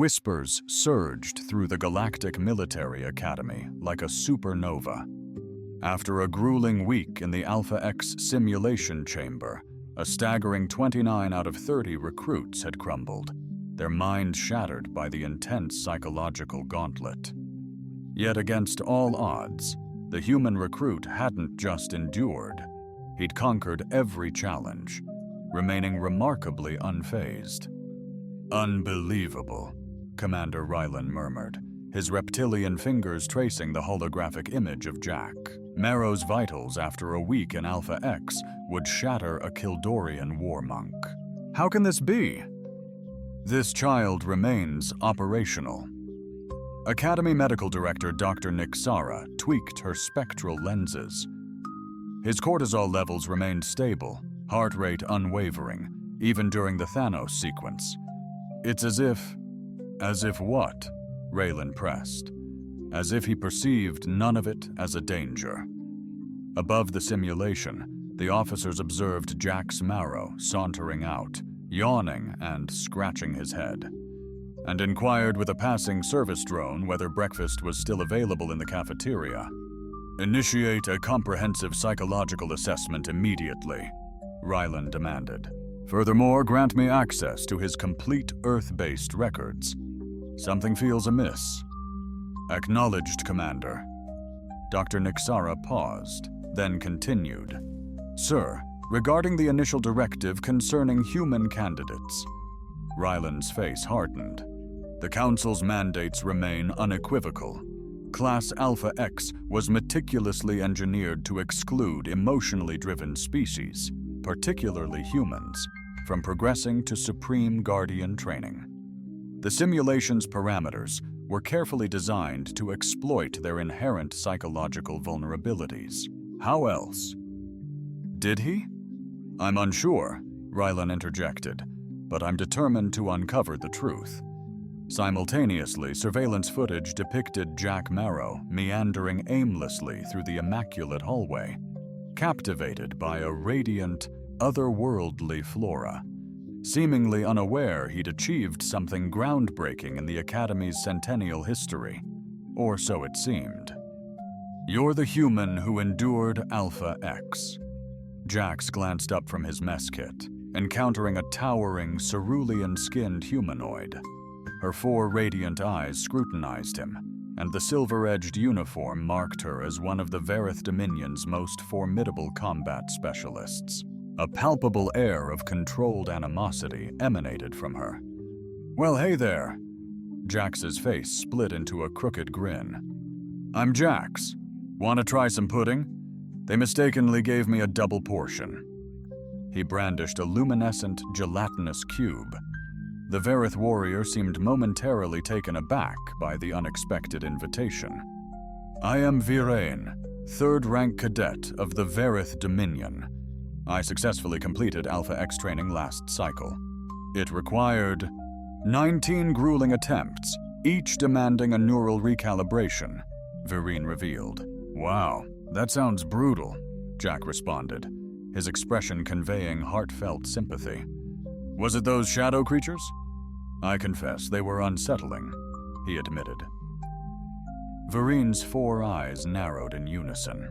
Whispers surged through the Galactic Military Academy like a supernova. After a grueling week in the Alpha X simulation chamber, a staggering 29 out of 30 recruits had crumbled, their minds shattered by the intense psychological gauntlet. Yet against all odds, the human recruit hadn't just endured. He'd conquered every challenge, remaining remarkably unfazed. "Unbelievable," Commander Rylan murmured, his reptilian fingers tracing the holographic image of Jack. Marrow's vitals after a week in Alpha X would shatter a Kildorian war monk. How can this be? This child remains operational. Academy Medical Director Dr. Nixara tweaked her spectral lenses. His cortisol levels remained stable, heart rate unwavering, even during the Thanos sequence. It's as if what? Raylan pressed. As if he perceived none of it as a danger. Above the simulation, the officers observed Jack's Marrow sauntering out, yawning and scratching his head, and inquired with a passing service drone whether breakfast was still available in the cafeteria. "Initiate a comprehensive psychological assessment immediately," Rylan demanded. "Furthermore, grant me access to his complete Earth-based records. Something feels amiss." "Acknowledged, Commander." Dr. Nixara paused, then continued. "Sir, regarding the initial directive concerning human candidates." Rylan's face hardened. "The Council's mandates remain unequivocal. Class Alpha X was meticulously engineered to exclude emotionally driven species, particularly humans, from progressing to Supreme Guardian training. The simulation's parameters were carefully designed to exploit their inherent psychological vulnerabilities. How else?" "Did he?" "I'm unsure," Rylan interjected, "but I'm determined to uncover the truth." Simultaneously, surveillance footage depicted Jack Marrow meandering aimlessly through the immaculate hallway, captivated by a radiant, otherworldly flora, seemingly unaware he'd achieved something groundbreaking in the Academy's centennial history, or so it seemed. "You're the human who endured Alpha X." Jax glanced up from his mess kit, encountering a towering, cerulean-skinned humanoid. Her 4 radiant eyes scrutinized him, and the silver-edged uniform marked her as one of the Verith Dominion's most formidable combat specialists. A palpable air of controlled animosity emanated from her. "Well, hey there." Jax's face split into a crooked grin. "I'm Jax. Want to try some pudding? They mistakenly gave me a double portion." He brandished a luminescent, gelatinous cube. The Verith warrior seemed momentarily taken aback by the unexpected invitation. "I am Virain, 3rd rank cadet of the Verith Dominion. I successfully completed Alpha X training last cycle. It required 19 grueling attempts, each demanding a neural recalibration," Virain revealed. "Wow, that sounds brutal," Jack responded, his expression conveying heartfelt sympathy. "Was it those shadow creatures?" "I confess they were unsettling," he admitted. Virain's 4 eyes narrowed in unison.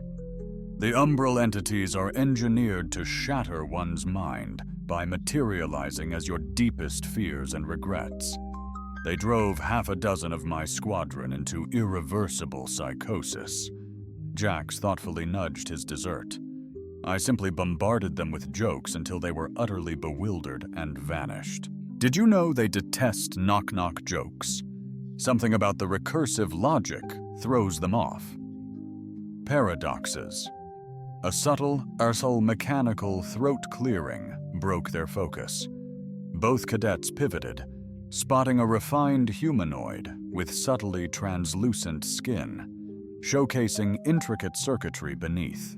"The umbral entities are engineered to shatter one's mind by materializing as your deepest fears and regrets. They drove half a dozen of my squadron into irreversible psychosis." Jax thoughtfully nudged his dessert. "I simply bombarded them with jokes until they were utterly bewildered and vanished. Did you know they detest knock-knock jokes? Something about the recursive logic throws them off." Paradoxes. A subtle, mechanical throat clearing broke their focus. Both cadets pivoted, spotting a refined humanoid with subtly translucent skin, showcasing intricate circuitry beneath.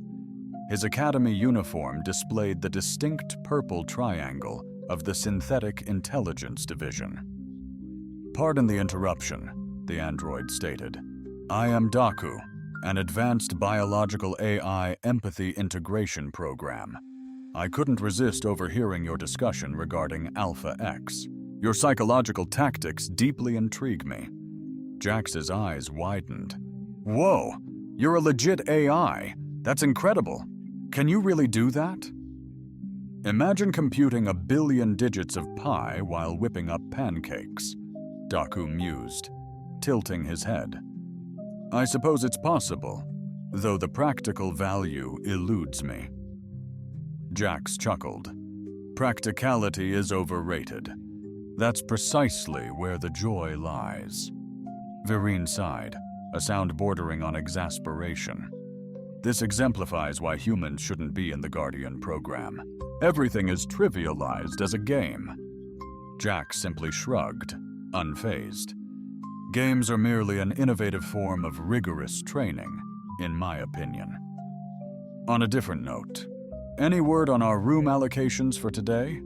His academy uniform displayed the distinct purple triangle of the Synthetic Intelligence Division. "Pardon the interruption," the android stated. "I am Daku, an advanced biological AI empathy integration program. I couldn't resist overhearing your discussion regarding Alpha X. Your psychological tactics deeply intrigue me." Jax's eyes widened. "Whoa, you're a legit AI. That's incredible. Can you really do that?" "Imagine computing 1,000,000,000 digits of pi while whipping up pancakes," Daku mused, tilting his head. "I suppose it's possible, though the practical value eludes me." Jax chuckled. "Practicality is overrated. That's precisely where the joy lies." Vereen sighed, a sound bordering on exasperation. "This exemplifies why humans shouldn't be in the Guardian program. Everything is trivialized as a game." Jax simply shrugged, unfazed. "Games are merely an innovative form of rigorous training, in my opinion." On a different note, any word on our room allocations for today?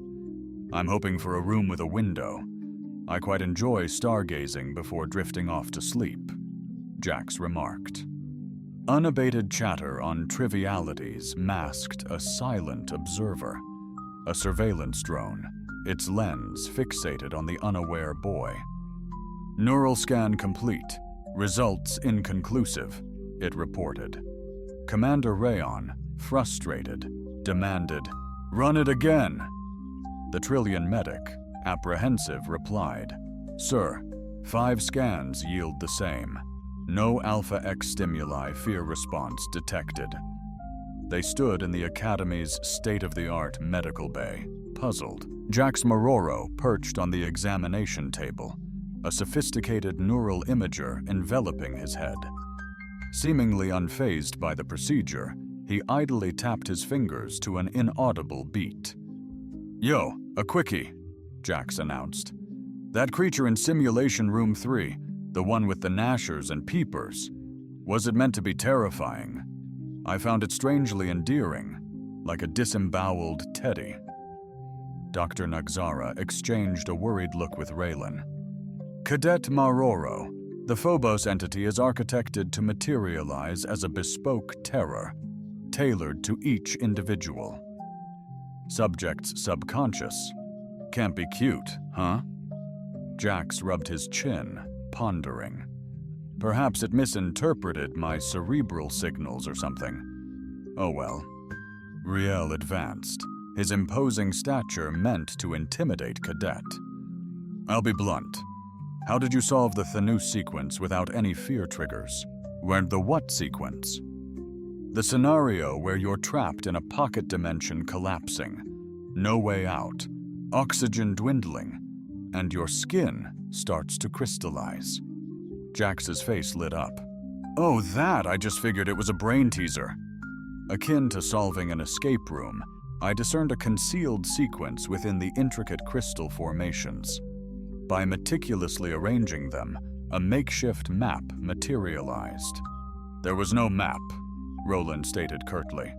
I'm hoping for a room with a window. I quite enjoy stargazing before drifting off to sleep, Jax remarked. Unabated chatter on trivialities masked a silent observer, a surveillance drone, its lens fixated on the unaware boy. "Neural scan complete. Results inconclusive," it reported. Commander Rayon, frustrated, demanded, "Run it again!" The Trillion medic, apprehensive, replied, "Sir, 5 scans yield the same. No Alpha X stimuli fear response detected." They stood in the Academy's state-of-the-art medical bay, puzzled. Jax Maroro perched on the examination table, a sophisticated neural imager enveloping his head. Seemingly unfazed by the procedure, he idly tapped his fingers to an inaudible beat. "Yo, a quickie," Jax announced. "That creature in Simulation Room 3, the one with the gnashers and peepers, was it meant to be terrifying? I found it strangely endearing, like a disemboweled teddy." Dr. Nagzara exchanged a worried look with Raylan. "Cadet Maroro, the Phobos entity is architected to materialize as a bespoke terror, tailored to each individual. Subject's subconscious. Can't be cute, huh?" Jax rubbed his chin, pondering. "Perhaps it misinterpreted my cerebral signals or something. Oh well." Riel advanced, his imposing stature meant to intimidate Cadet. "I'll be blunt. How did you solve the Thanos sequence without any fear triggers?" The what sequence?" "The scenario where you're trapped in a pocket dimension collapsing, no way out, oxygen dwindling, and your skin starts to crystallize." Jax's face lit up. "Oh, that! I just figured it was a brain teaser." Akin to solving an escape room, I discerned a concealed sequence within the intricate crystal formations. By meticulously arranging them, a makeshift map materialized. "There was no map," Roland stated curtly.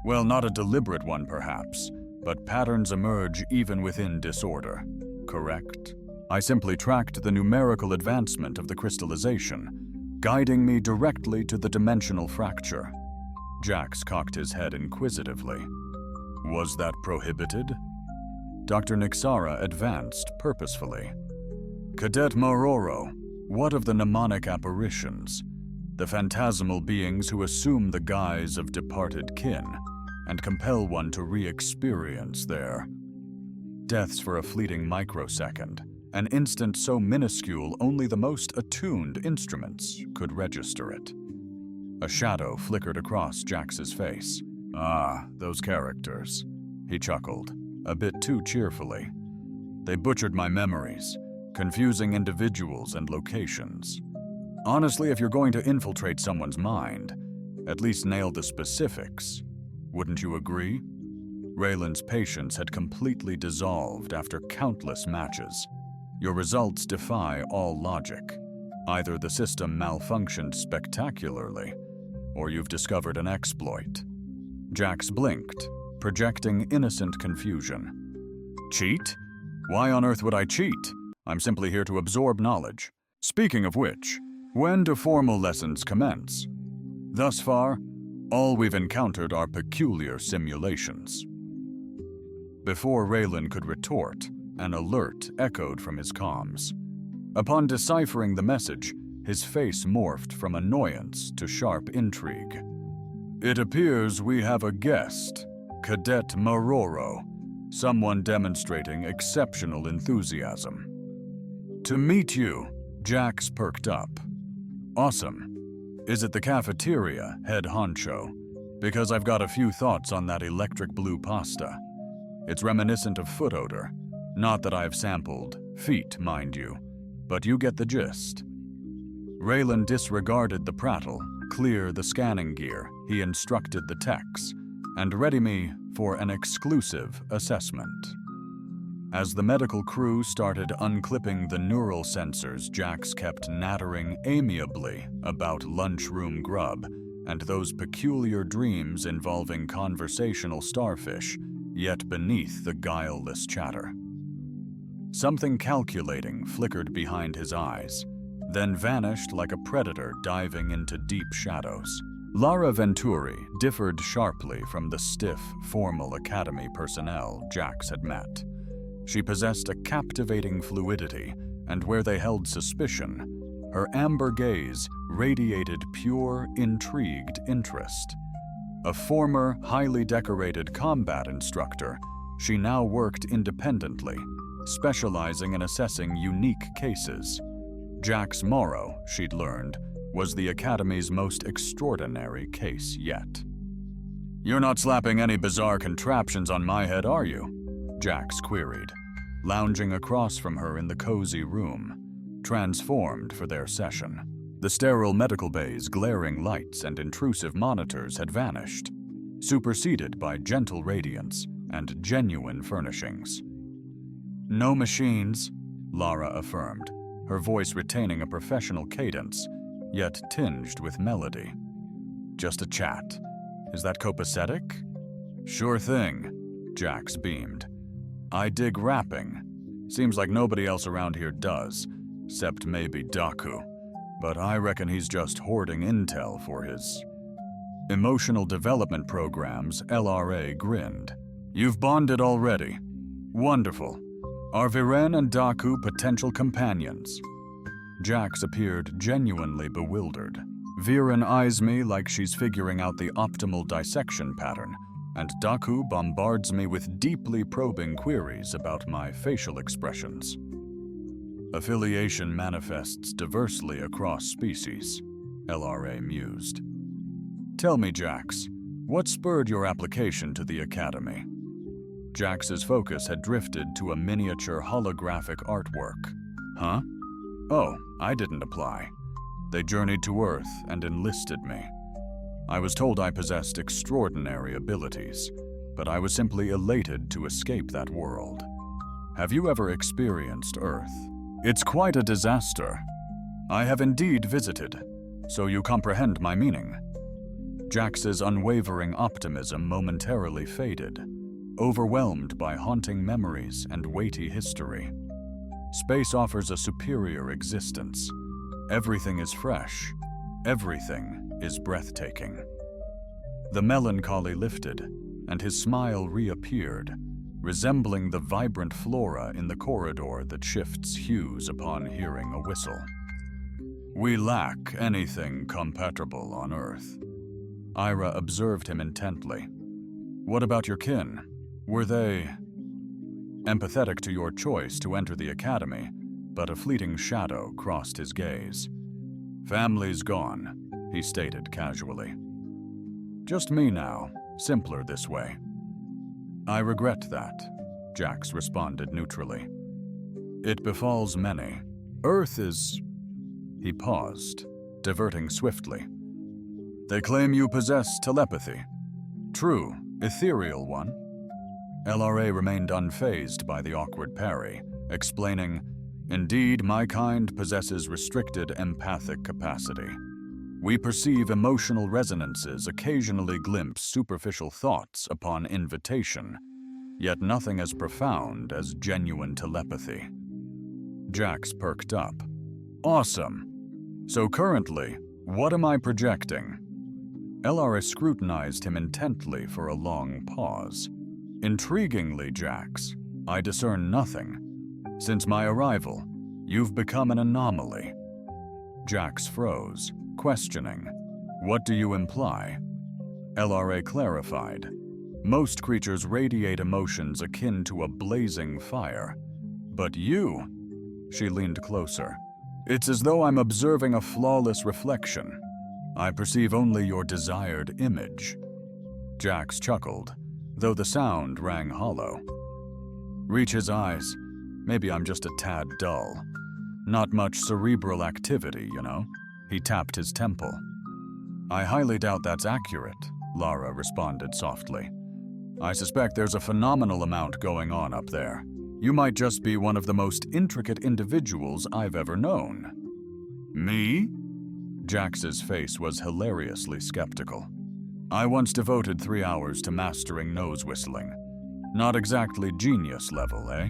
"Well, not a deliberate one perhaps, but patterns emerge even within disorder. Correct? I simply tracked the numerical advancement of the crystallization, guiding me directly to the dimensional fracture." Jax cocked his head inquisitively. "Was that prohibited?" Dr. Nixara advanced purposefully. "Cadet Maroro, what of the mnemonic apparitions? The phantasmal beings who assume the guise of departed kin and compel one to re-experience their deaths for a fleeting microsecond, an instant so minuscule only the most attuned instruments could register it." A shadow flickered across Jax's face. "Ah, those characters," he chuckled, a bit too cheerfully. "They butchered my memories, confusing individuals and locations. Honestly, if you're going to infiltrate someone's mind, at least nail the specifics. Wouldn't you agree?" Raylan's patience had completely dissolved after countless matches. "Your results defy all logic. Either the system malfunctioned spectacularly, or you've discovered an exploit." Jax blinked, projecting innocent confusion. "Cheat? Why on earth would I cheat? I'm simply here to absorb knowledge. Speaking of which, when do formal lessons commence? Thus far, all we've encountered are peculiar simulations." Before Raylan could retort, An alert echoed from his comms. Upon deciphering the message, his face morphed from annoyance to sharp intrigue. "It appears we have a guest, Cadet Maroro, someone demonstrating exceptional enthusiasm." "To meet you," Jax perked up. "Awesome. Is it the cafeteria, head honcho? Because I've got a few thoughts on that electric blue pasta. It's reminiscent of foot odor. Not that I've sampled feet, mind you, but you get the gist." Raylan disregarded the prattle, clear the scanning gear, he instructed the techs, and ready me for an exclusive assessment. As the medical crew started unclipping the neural sensors, Jax kept nattering amiably about lunchroom grub and those peculiar dreams involving conversational starfish, yet beneath the guileless chatter. Something calculating flickered behind his eyes, then vanished like a predator diving into deep shadows. Lara Venturi differed sharply from the stiff, formal academy personnel Jax had met. She possessed a captivating fluidity, and where they held suspicion, her amber gaze radiated pure, intrigued interest. A former, highly decorated combat instructor, she now worked independently, specializing in assessing unique cases. Jax Morrow, she'd learned, was the Academy's most extraordinary case yet. "You're not slapping any bizarre contraptions on my head, are you?" Jax queried, lounging across from her in the cozy room, transformed for their session. The sterile medical bay's glaring lights and intrusive monitors had vanished, superseded by gentle radiance and genuine furnishings. "No machines," Lara affirmed, her voice retaining a professional cadence, yet tinged with melody. "Just a chat. Is that copacetic?" "Sure thing," Jax beamed. "I dig rapping. Seems like nobody else around here does, except maybe Daku. But I reckon he's just hoarding intel for his emotional development programs." LRA grinned. "You've bonded already. Wonderful. Are Viren and Daku potential companions?" Jax appeared genuinely bewildered. "Viren eyes me like she's figuring out the optimal dissection pattern, and Daku bombards me with deeply probing queries about my facial expressions. Affiliation manifests diversely across species," LRA mused. "Tell me, Jax, what spurred your application to the Academy?" Jax's focus had drifted to a miniature holographic artwork. "Huh? Oh, I didn't apply. They journeyed to Earth and enlisted me. I was told I possessed extraordinary abilities, but I was simply elated to escape that world. Have you ever experienced Earth? It's quite a disaster. I have indeed visited, so you comprehend my meaning." Jax's unwavering optimism momentarily faded, overwhelmed by haunting memories and weighty history. Space offers a superior existence. Everything is fresh. Everything is breathtaking. The melancholy lifted, and his smile reappeared, resembling the vibrant flora in the corridor that shifts hues upon hearing a whistle. "We lack anything compatible on Earth." Ira observed him intently. "What about your kin? Were they empathetic to your choice to enter the Academy?" But a fleeting shadow crossed his gaze. "Family's gone," he stated casually. "Just me now, simpler this way." "I regret that," Jax responded neutrally. "It befalls many. Earth is..." He paused, diverting swiftly. "They claim you possess telepathy. True, ethereal one." LRA remained unfazed by the awkward parry, explaining, "Indeed, my kind possesses restricted empathic capacity. We perceive emotional resonances, occasionally glimpse superficial thoughts upon invitation, yet nothing as profound as genuine telepathy." Jax perked up. "Awesome. So currently, what am I projecting?" LRA scrutinized him intently for a long pause. "Intriguingly, Jax, I discern nothing. Since my arrival, you've become an anomaly." Jax froze, questioning. "What do you imply?" LRA clarified. "Most creatures radiate emotions akin to a blazing fire. But you," she leaned closer, "it's as though I'm observing a flawless reflection. I perceive only your desired image." Jax chuckled, though the sound rang hollow. "Reach his eyes. Maybe I'm just a tad dull. Not much cerebral activity, you know." He tapped his temple. "I highly doubt that's accurate," Lara responded softly. "I suspect there's a phenomenal amount going on up there. You might just be one of the most intricate individuals I've ever known." "Me?" Jax's face was hilariously skeptical. "I once devoted 3 hours to mastering nose whistling. Not exactly genius level, eh?"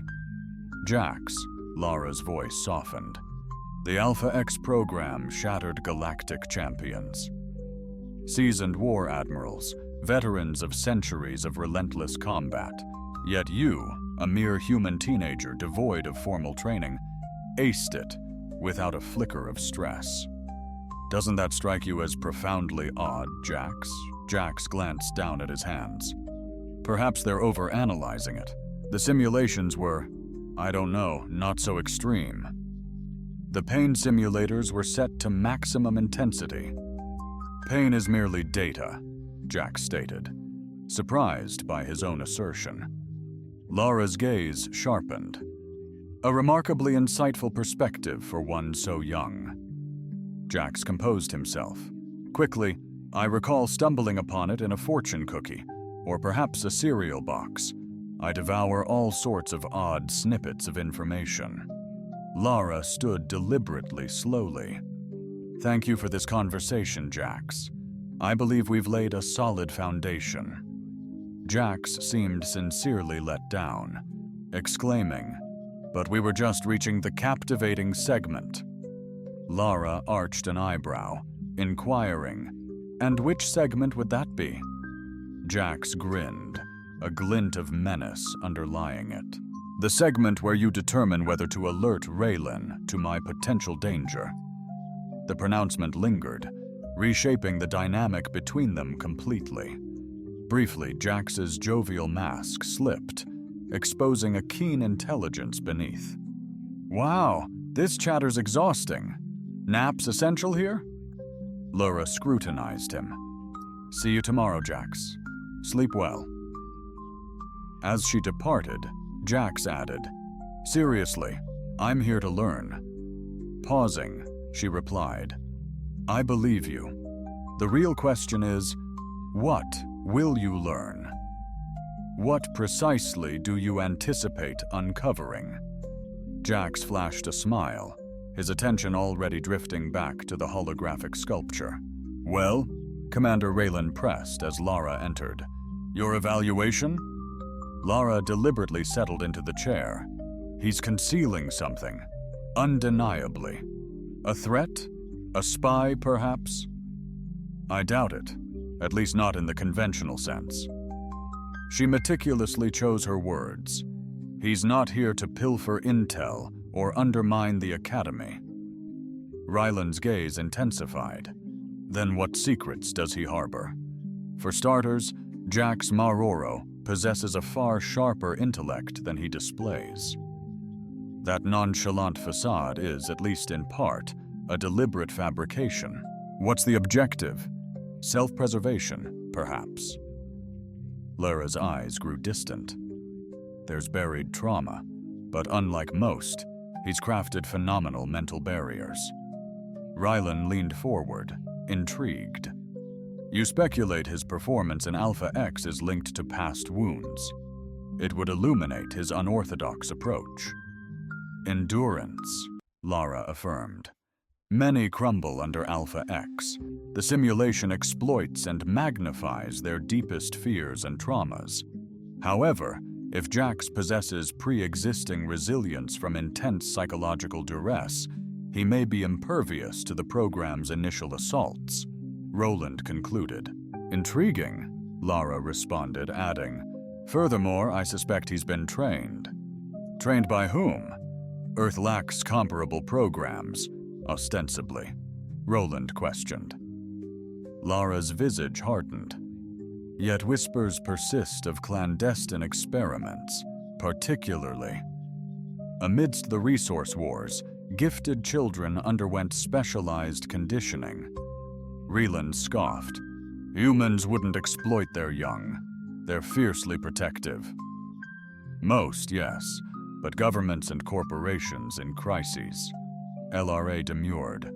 "Jax," Lara's voice softened. "The Alpha X program shattered galactic champions. Seasoned war admirals, veterans of centuries of relentless combat. Yet you, a mere human teenager devoid of formal training, aced it without a flicker of stress. Doesn't that strike you as profoundly odd, Jax?" Jax glanced down at his hands. "Perhaps they're overanalyzing it. The simulations were, I don't know, not so extreme. The pain simulators were set to maximum intensity." "Pain is merely data," Jax stated, surprised by his own assertion. Lara's gaze sharpened. A remarkably insightful perspective for one so young. Jax composed himself. Quickly, "I recall stumbling upon it in a fortune cookie, or perhaps a cereal box. I devour all sorts of odd snippets of information." Lara stood deliberately slowly. "Thank you for this conversation, Jax. I believe we've laid a solid foundation." Jax seemed sincerely let down, exclaiming, "But we were just reaching the captivating segment." Lara arched an eyebrow, inquiring, "And which segment would that be?" Jax grinned, a glint of menace underlying it. "The segment where you determine whether to alert Raylan to my potential danger." The pronouncement lingered, reshaping the dynamic between them completely. Briefly, Jax's jovial mask slipped, exposing a keen intelligence beneath. "Wow, this chatter's exhausting. Naps essential here?" Lara scrutinized him. "See you tomorrow, Jax. Sleep well." As she departed, Jax added, "Seriously, I'm here to learn." Pausing, she replied, "I believe you. The real question is, what will you learn? What precisely do you anticipate uncovering?" Jax flashed a smile, his attention already drifting back to the holographic sculpture. "Well?" Commander Raylan pressed as Lara entered. "Your evaluation?" Lara deliberately settled into the chair. "He's concealing something, undeniably. A threat? A spy, perhaps?" "I doubt it, at least not in the conventional sense." She meticulously chose her words. "He's not here to pilfer intel or undermine the Academy." Ryland's gaze intensified. "Then what secrets does he harbor?" For starters, Jax Maroro possesses a far sharper intellect than he displays. That nonchalant facade is, at least in part, a deliberate fabrication. What's the objective? Self-preservation, perhaps. Lara's eyes grew distant. There's buried trauma, but unlike most, he's crafted phenomenal mental barriers. Rylan leaned forward, intrigued. "You speculate his performance in Alpha X is linked to past wounds. It would illuminate his unorthodox approach." "Endurance," Lara affirmed. "Many crumble under Alpha X. The simulation exploits and magnifies their deepest fears and traumas. However, if Jax possesses pre-existing resilience from intense psychological duress, he may be impervious to the program's initial assaults," Roland concluded. "Intriguing," Lara responded, adding, "Furthermore, I suspect he's been trained." "Trained by whom?" Earth lacks comparable programs, ostensibly, Roland questioned. Lara's visage hardened. Yet whispers persist of clandestine experiments, particularly. Amidst the resource wars, gifted children underwent specialized conditioning. Reland scoffed. Humans wouldn't exploit their young. They're fiercely protective. Most, yes, but governments and corporations in crises. LRA demurred.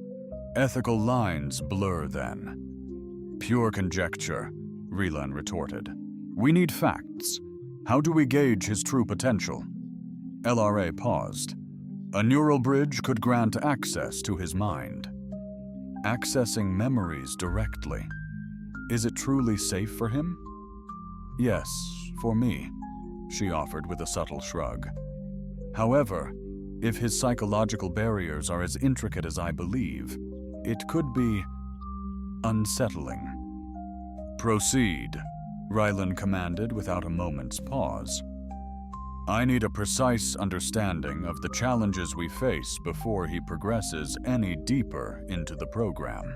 Ethical lines blur then. Pure conjecture, Reland retorted. We need facts. How do we gauge his true potential? LRA paused. A neural bridge could grant access to his mind. Accessing memories directly. Is it truly safe for him? Yes, for me, she offered with a subtle shrug. However, if his psychological barriers are as intricate as I believe, it could be unsettling. Proceed, Rylan commanded without a moment's pause. I need a precise understanding of the challenges we face before he progresses any deeper into the program.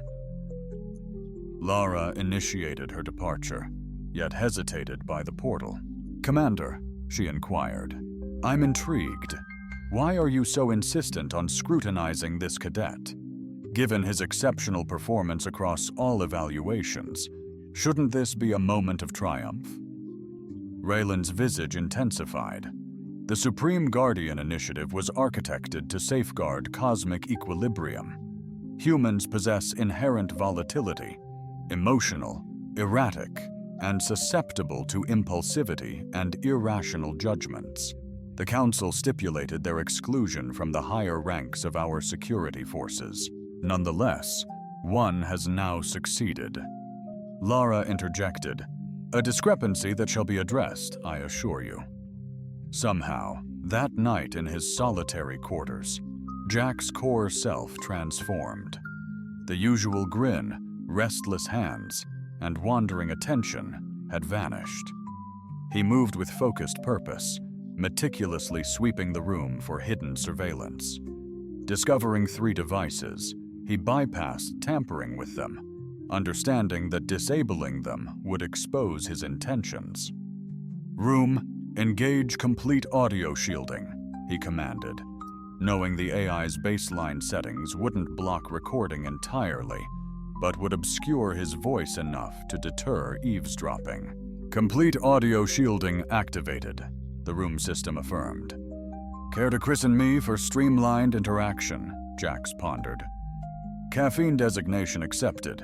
Lara initiated her departure, yet hesitated by the portal. Commander, she inquired, I'm intrigued. Why are you so insistent on scrutinizing this cadet? Given his exceptional performance across all evaluations, shouldn't this be a moment of triumph? Raylan's visage intensified. The Supreme Guardian Initiative was architected to safeguard cosmic equilibrium. Humans possess inherent volatility, emotional, erratic, and susceptible to impulsivity and irrational judgments. The Council stipulated their exclusion from the higher ranks of our security forces. Nonetheless, one has now succeeded. Lara interjected, a discrepancy that shall be addressed, I assure you. Somehow, that night in his solitary quarters, Jack's core self transformed. The usual grin, restless hands, and wandering attention had vanished. He moved with focused purpose, meticulously sweeping the room for hidden surveillance. Discovering 3 devices, he bypassed tampering with them, understanding that disabling them would expose his intentions. Room, engage complete audio shielding, he commanded, knowing the AI's baseline settings wouldn't block recording entirely, but would obscure his voice enough to deter eavesdropping. Complete audio shielding activated, the room system affirmed. Care to christen me for streamlined interaction, Jax pondered. Caffeine designation accepted.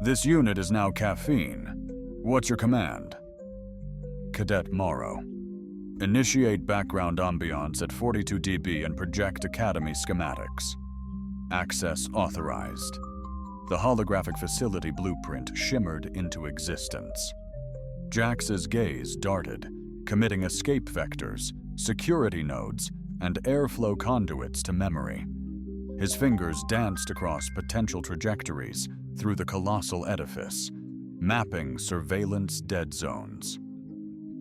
This unit is now caffeine. What's your command? Cadet Morrow. Initiate background ambiance at 42 dB and project Academy schematics. Access authorized. The holographic facility blueprint shimmered into existence. Jax's gaze darted, committing escape vectors, security nodes, and airflow conduits to memory. His fingers danced across potential trajectories through the colossal edifice, mapping surveillance dead zones.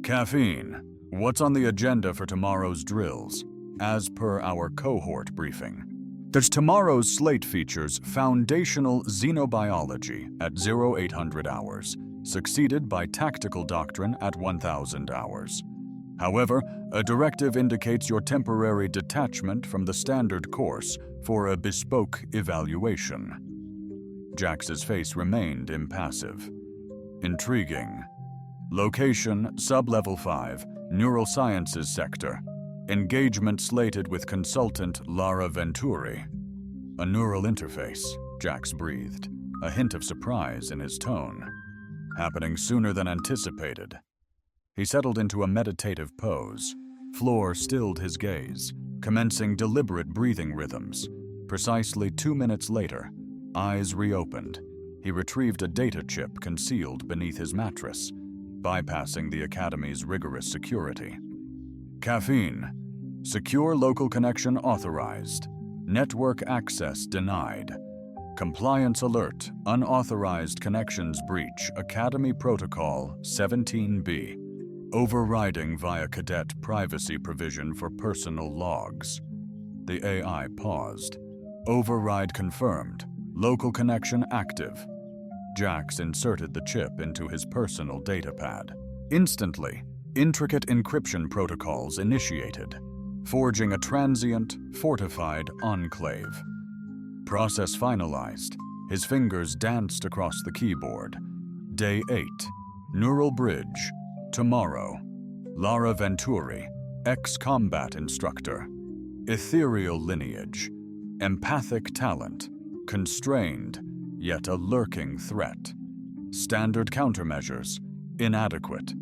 Caffeine, what's on the agenda for tomorrow's drills, as per our cohort briefing? Tomorrow's slate features foundational xenobiology at 0800 hours, succeeded by tactical doctrine at 1000 hours. However, a directive indicates your temporary detachment from the standard course for a bespoke evaluation. Jax's face remained impassive. Intriguing. Location, Sub-Level 5, Neurosciences Sector. Engagement slated with consultant Lara Venturi. A neural interface, Jax breathed, a hint of surprise in his tone. Happening sooner than anticipated. He settled into a meditative pose. Floor stilled his gaze, commencing deliberate breathing rhythms. Precisely 2 minutes later, eyes reopened. He retrieved a data chip concealed beneath his mattress, bypassing the Academy's rigorous security. Caffeine. Secure local connection authorized. Network access denied. Compliance alert. Unauthorized connections breach. Academy Protocol 17B. Overriding via cadet privacy provision for personal logs. The AI paused. Override confirmed. Local connection active. Jax inserted the chip into his personal datapad. Instantly, intricate encryption protocols initiated, forging a transient, fortified enclave. Process finalized. His fingers danced across the keyboard. Day 8. Neural bridge. Tomorrow. Lara Venturi, ex-combat instructor. Ethereal lineage. Empathic talent. Constrained, yet a lurking threat. Standard countermeasures. Inadequate.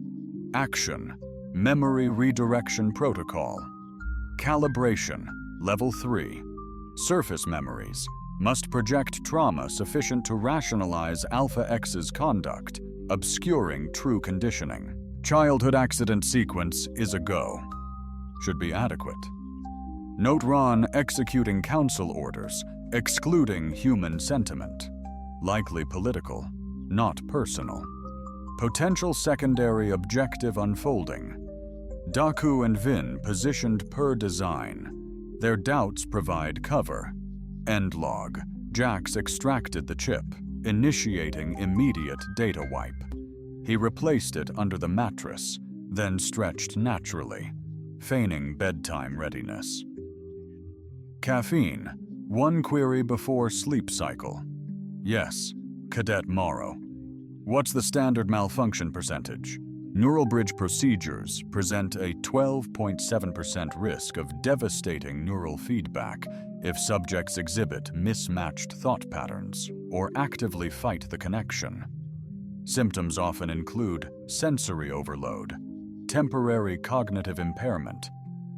Action. Memory redirection protocol. Calibration. Level 3. Surface memories. Must project trauma sufficient to rationalize Alpha X's conduct, obscuring true conditioning. Childhood accident sequence is a go. Should be adequate. Note Ron executing council orders, excluding human sentiment. Likely political, not personal. Potential secondary objective unfolding. Daku and Vin positioned per design. Their doubts provide cover. End log. Jax extracted the chip, initiating immediate data wipe. He replaced it under the mattress, then stretched naturally, feigning bedtime readiness. Caffeine. 1 query before sleep cycle. Yes, Cadet Morrow. What's the standard malfunction percentage? Neural bridge procedures present a 12.7% risk of devastating neural feedback if subjects exhibit mismatched thought patterns or actively fight the connection. Symptoms often include sensory overload, temporary cognitive impairment,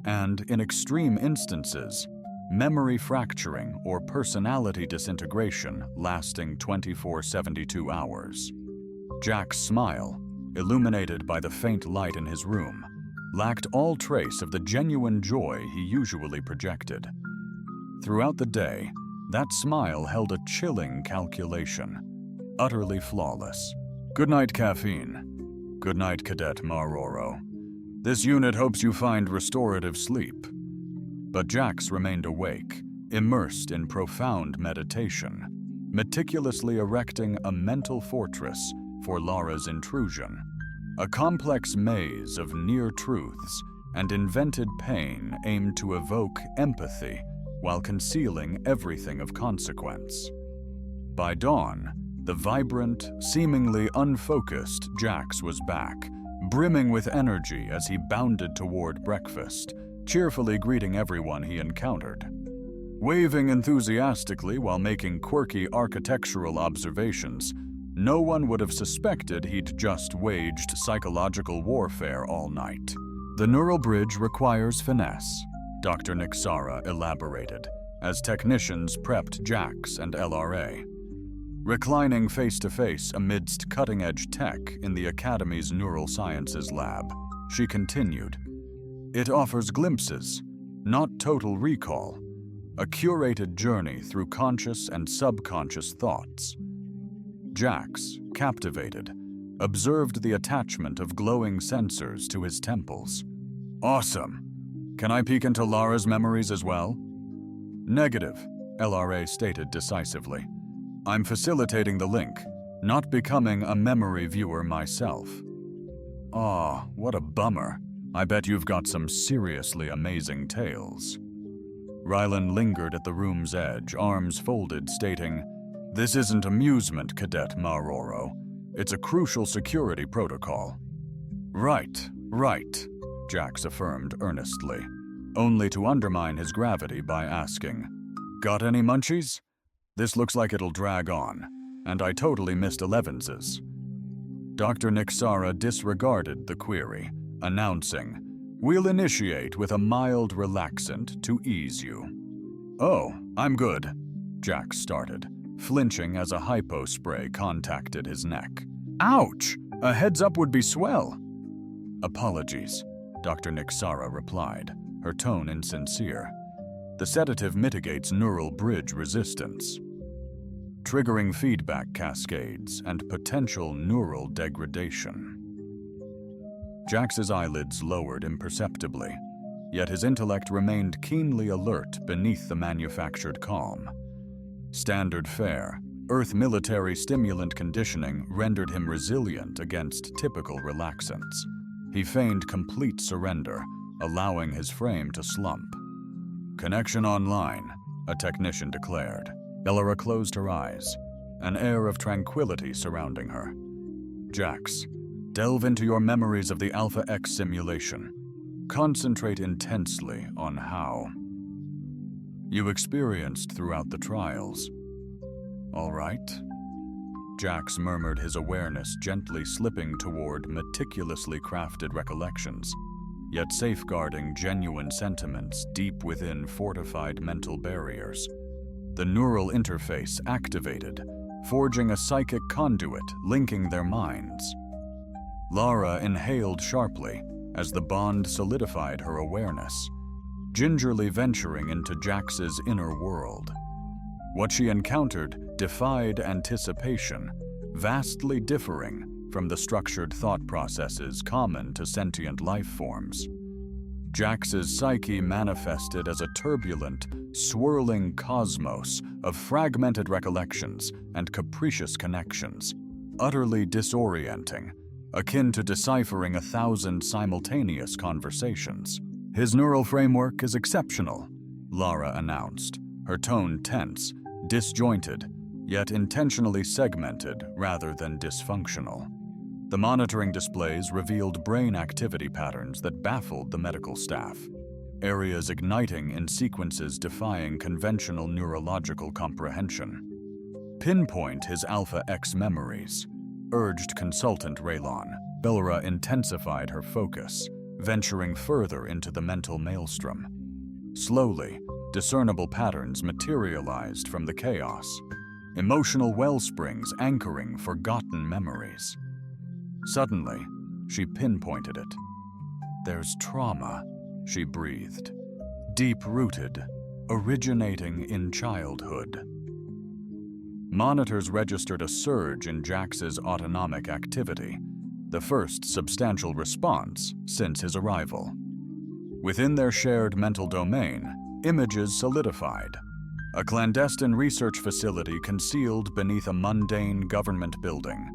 and, in extreme instances, memory fracturing or personality disintegration lasting 24-72 hours. Jack's smile, illuminated by the faint light in his room, lacked all trace of the genuine joy he usually projected. Throughout the day, that smile held a chilling calculation, utterly flawless. Good night, Caffeine. Good night, Cadet Maroro. This unit hopes you find restorative sleep. But Jax remained awake, immersed in profound meditation, meticulously erecting a mental fortress for Lara's intrusion. A complex maze of near truths and invented pain aimed to evoke empathy while concealing everything of consequence. By dawn, the vibrant, seemingly unfocused Jax was back, brimming with energy as he bounded toward breakfast, cheerfully greeting everyone he encountered. Waving enthusiastically while making quirky architectural observations, no one would have suspected he'd just waged psychological warfare all night. The neural bridge requires finesse, Dr. Nixara elaborated, as technicians prepped Jax and LRA. Reclining face-to-face amidst cutting-edge tech in the Academy's Neural Sciences lab, she continued, "It offers glimpses, not total recall, a curated journey through conscious and subconscious thoughts." Jax, captivated, observed the attachment of glowing sensors to his temples. "Awesome. Can I peek into Lara's memories as well?" "Negative," LRA stated decisively. "I'm facilitating the link, not becoming a memory viewer myself." "Aw, what a bummer. I bet you've got some seriously amazing tales." Rylan lingered at the room's edge, arms folded, stating, "This isn't amusement, Cadet Maroro. It's a crucial security protocol." Right, Jax affirmed earnestly, only to undermine his gravity by asking, "Got any munchies? This looks like it'll drag on, and I totally missed Elevenses." Dr. Nixara disregarded the query, announcing, "We'll initiate with a mild relaxant to ease you." "Oh, I'm good," Jax started, flinching as a hypo spray contacted his neck. "Ouch! A heads up would be swell." "Apologies," Dr. Nixara replied, her tone insincere. "The sedative mitigates neural bridge resistance, triggering feedback cascades and potential neural degradation." Jax's eyelids lowered imperceptibly. yet his intellect remained keenly alert beneath the manufactured calm. Standard fare, Earth military stimulant conditioning rendered him resilient against typical relaxants. He feigned complete surrender, allowing his frame to slump. "Connection online," a technician declared. Bellera closed her eyes, an air of tranquility surrounding her. "Jax, delve into your memories of the Alpha X simulation. Concentrate intensely on how you experienced throughout the trials." "All right." Jax murmured, his awareness gently slipping toward meticulously crafted recollections, yet safeguarding genuine sentiments deep within fortified mental barriers. The neural interface activated, forging a psychic conduit linking their minds. Lara inhaled sharply as the bond solidified her awareness, gingerly venturing into Jax's inner world. What she encountered defied anticipation, vastly differing from the structured thought processes common to sentient life forms. Jax's psyche manifested as a turbulent, swirling cosmos of fragmented recollections and capricious connections, utterly disorienting, akin to deciphering 1,000 simultaneous conversations. "His neural framework is exceptional," Lara announced, her tone tense, disjointed, yet intentionally segmented rather than dysfunctional. The monitoring displays revealed brain activity patterns that baffled the medical staff, areas igniting in sequences defying conventional neurological comprehension. "Pinpoint his Alpha X memories," urged consultant Raylon. Bellera intensified her focus, venturing further into the mental maelstrom. Slowly, discernible patterns materialized from the chaos, emotional wellsprings anchoring forgotten memories. Suddenly, she pinpointed it. "There's trauma," she breathed, "deep-rooted, originating in childhood." Monitors registered a surge in Jax's autonomic activity, the first substantial response since his arrival. Within their shared mental domain, images solidified. A clandestine research facility concealed beneath a mundane government building.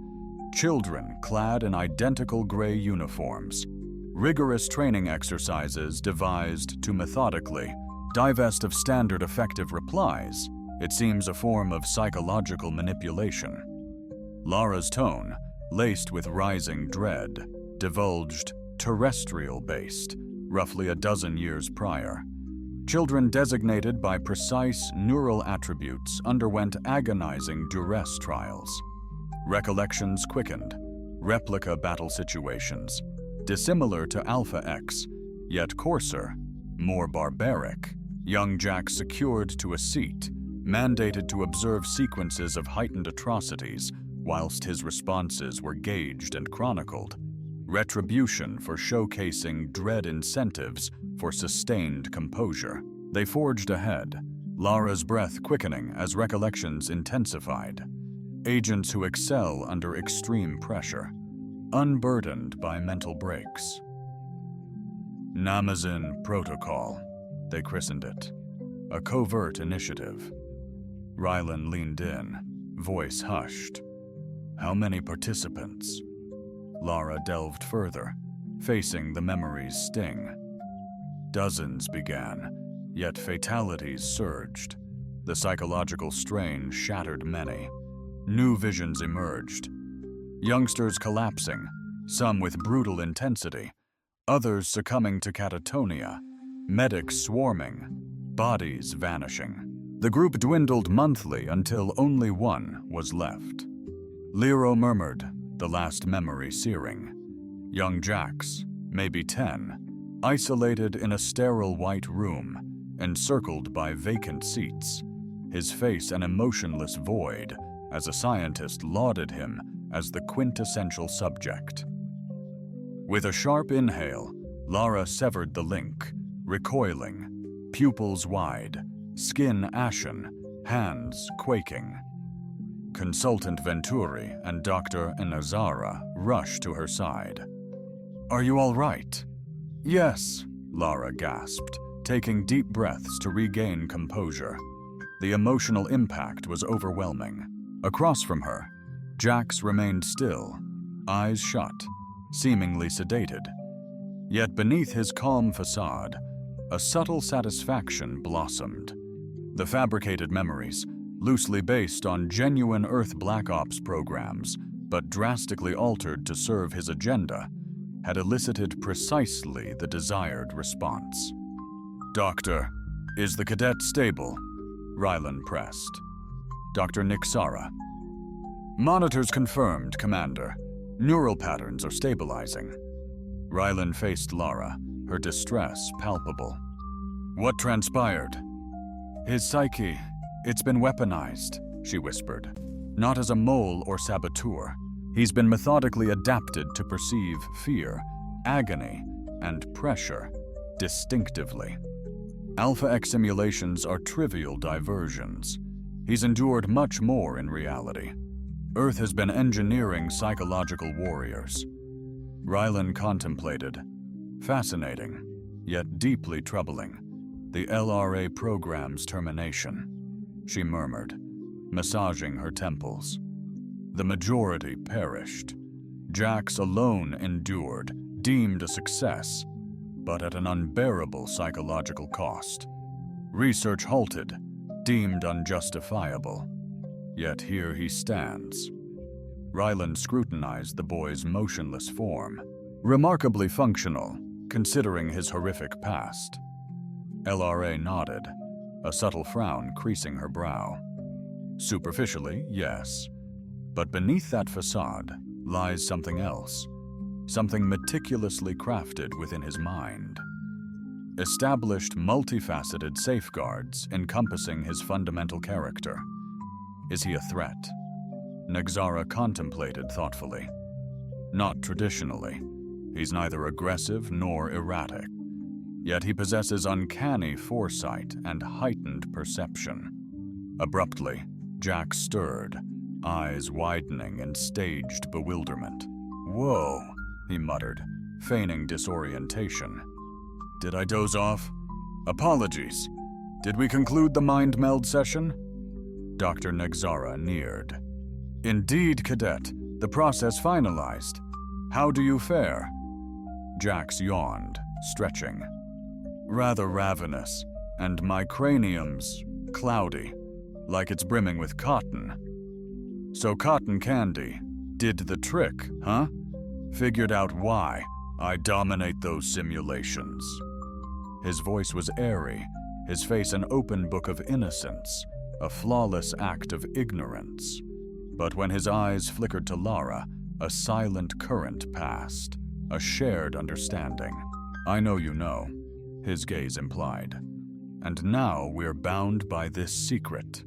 Children clad in identical gray uniforms. Rigorous training exercises devised to methodically divest of standard effective replies. It seems a form of psychological manipulation. Lara's tone, laced with rising dread, divulged terrestrial-based, roughly a dozen years prior. Children designated by precise neural attributes underwent agonizing duress trials. Recollections quickened, replica battle situations, dissimilar to Alpha X, yet coarser, more barbaric. Young Jax secured to a seat, mandated to observe sequences of heightened atrocities, whilst his responses were gauged and chronicled. Retribution for showcasing dread incentives for sustained composure. They forged ahead, Lara's breath quickening as recollections intensified. Agents who excel under extreme pressure, unburdened by mental breaks. Namazin Protocol, they christened it, a covert initiative. Rylan leaned in, voice hushed. "How many participants?" Lara delved further, facing the memory's sting. Dozens began, yet fatalities surged. The psychological strain shattered many. New visions emerged. Youngsters collapsing, some with brutal intensity, others succumbing to catatonia, medics swarming, bodies vanishing. The group dwindled monthly until only one was left. Lero murmured, the last memory searing. Young Jax, maybe 10, isolated in a sterile white room, encircled by vacant seats, his face an emotionless void, as a scientist lauded him as the quintessential subject. With a sharp inhale, Lara severed the link, recoiling, pupils wide, skin ashen, hands quaking. Consultant Venturi and Dr. Inazara rushed to her side. "Are you all right?" "Yes," Lara gasped, taking deep breaths to regain composure. The emotional impact was overwhelming. Across from her, Jax remained still, eyes shut, seemingly sedated. Yet beneath his calm facade, a subtle satisfaction blossomed. The fabricated memories, loosely based on genuine Earth Black Ops programs, but drastically altered to serve his agenda, had elicited precisely the desired response. "Doctor, is the cadet stable?" Rylan pressed. Dr. Nixara. "Monitors confirmed, Commander. Neural patterns are stabilizing." Rylan faced Lara, her distress palpable. "What transpired?" "His psyche, it's been weaponized," she whispered. "Not as a mole or saboteur. He's been methodically adapted to perceive fear, agony, and pressure distinctively. Alpha X simulations are trivial diversions. He's endured much more in reality. Earth has been engineering psychological warriors." Rylan contemplated. Fascinating, yet deeply troubling. The LRA program's termination. She murmured, massaging her temples. The majority perished. Jax alone endured, deemed a success, but at an unbearable psychological cost. Research halted, deemed unjustifiable. Yet here he stands. Rylan scrutinized the boy's motionless form, remarkably functional, considering his horrific past. LRA nodded, a subtle frown creasing her brow. Superficially, yes, but beneath that facade lies something else, something meticulously crafted within his mind. Established multifaceted safeguards encompassing his fundamental character. Is he a threat? Nixara contemplated thoughtfully. Not traditionally. He's neither aggressive nor erratic. Yet he possesses uncanny foresight and heightened perception. Abruptly, Jack stirred, eyes widening in staged bewilderment. "Whoa," he muttered, feigning disorientation. "Did I doze off? Apologies. Did we conclude the mind meld session?" Dr. Nixara neared. "Indeed, Cadet. The process finalized. How do you fare?" Jax yawned, stretching. "Rather ravenous, and my cranium's cloudy, like it's brimming with cotton." "So cotton candy did the trick, huh? Figured out why I dominate those simulations." His voice was airy, his face an open book of innocence, a flawless act of ignorance. But when his eyes flickered to Lara, a silent current passed, a shared understanding. "I know you know," his gaze implied. "And now we're bound by this secret."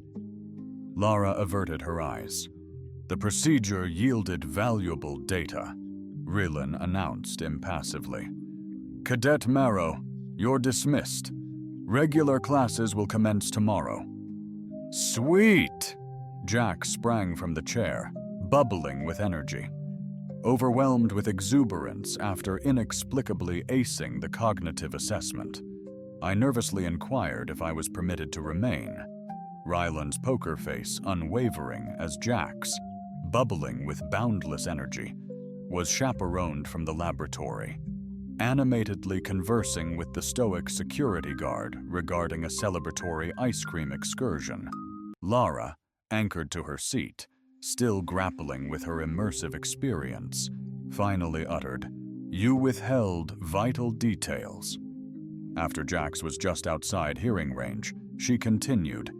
Lara averted her eyes. "The procedure yielded valuable data," Rylan announced impassively. "Cadet Marrow, you're dismissed. Regular classes will commence tomorrow." "Sweet!" Jack sprang from the chair, bubbling with energy. Overwhelmed with exuberance after inexplicably acing the cognitive assessment, I nervously inquired if I was permitted to remain. Rylan's poker face unwavering as Jack's, bubbling with boundless energy, was chaperoned from the laboratory, animatedly conversing with the stoic security guard regarding a celebratory ice cream excursion. Lara, anchored to her seat, still grappling with her immersive experience, finally uttered, "You withheld vital details." After Jax was just outside hearing range, she continued,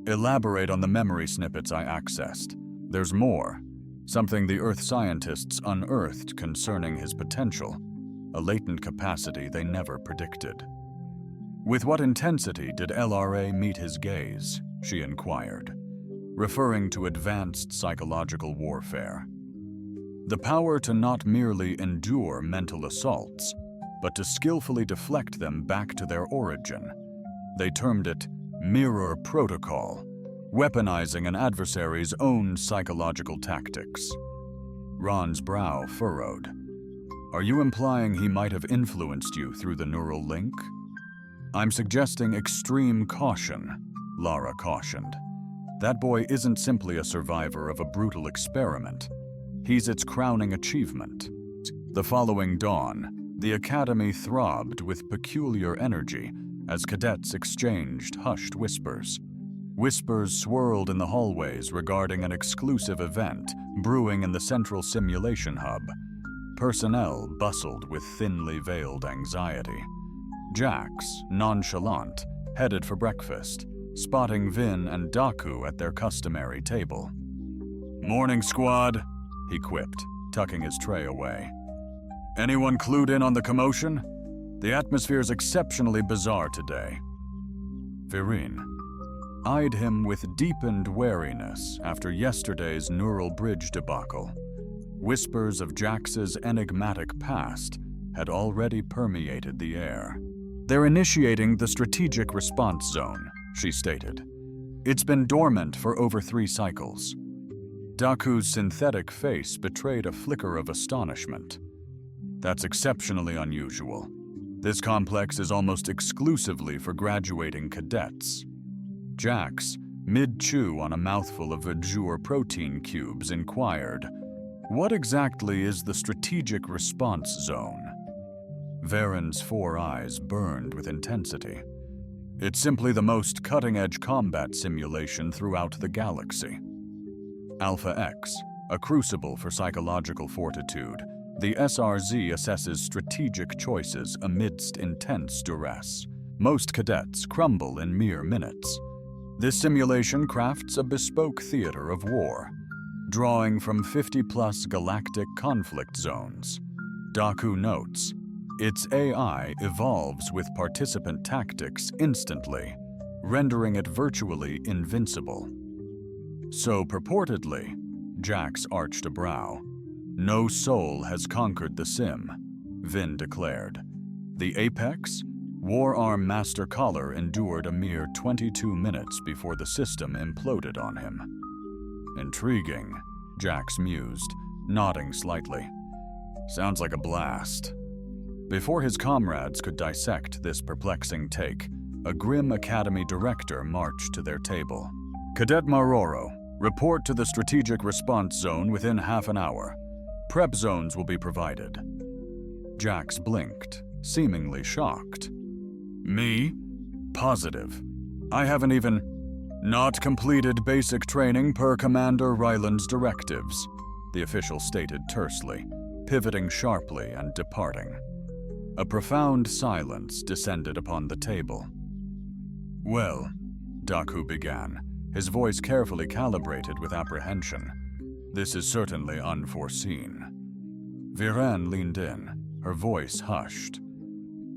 "Elaborate on the memory snippets I accessed. There's more. Something the Earth scientists unearthed concerning his potential, a latent capacity they never predicted." "With what intensity did LRA meet his gaze?" she inquired, referring to advanced psychological warfare. "The power to not merely endure mental assaults, but to skillfully deflect them back to their origin. They termed it mirror protocol, weaponizing an adversary's own psychological tactics." Ron's brow furrowed. Are you implying he might have influenced you through the neural link? I'm suggesting extreme caution, Lara cautioned. That boy isn't simply a survivor of a brutal experiment. He's its crowning achievement. The following dawn, the academy throbbed with peculiar energy as cadets exchanged hushed whispers. Whispers swirled in the hallways regarding an exclusive event brewing in the central simulation hub. Personnel bustled with thinly veiled anxiety. Jax, nonchalant, headed for breakfast, spotting Vin and Daku at their customary table. "Morning, squad," he quipped, tucking his tray away. "Anyone clued in on the commotion? The atmosphere's exceptionally bizarre today." Vireen eyed him with deepened wariness after yesterday's neural bridge debacle. Whispers of Jax's enigmatic past had already permeated the air. "They're initiating the strategic response zone," she stated. "It's been dormant for over 3 cycles." Daku's synthetic face betrayed a flicker of astonishment. "That's exceptionally unusual. This complex is almost exclusively for graduating cadets." Jax, mid-chew on a mouthful of Vajur protein cubes, inquired, "What exactly is the strategic response zone?" Varen's 4 eyes burned with intensity. "It's simply the most cutting-edge combat simulation throughout the galaxy. Alpha X, a crucible for psychological fortitude, the SRZ assesses strategic choices amidst intense duress. Most cadets crumble in mere minutes. This simulation crafts a bespoke theater of war, drawing from 50-plus galactic conflict zones." Daku notes, "Its AI evolves with participant tactics instantly, rendering it virtually invincible." "So purportedly," Jax arched a brow, "no soul has conquered the sim," Vin declared. "The Apex, War Arm Master Collar endured a mere 22 minutes before the system imploded on him." "Intriguing," Jax mused, nodding slightly. "Sounds like a blast." Before his comrades could dissect this perplexing take, a grim academy director marched to their table. "Cadet Maroro, report to the strategic response zone within half an hour. Prep zones will be provided." Jax blinked, seemingly shocked. "Me? Positive. I haven't even not completed basic training per Commander Ryland's directives," the official stated tersely, pivoting sharply and departing. A profound silence descended upon the table. "Well," Daku began, his voice carefully calibrated with apprehension, "this is certainly unforeseen." Viren leaned in, her voice hushed.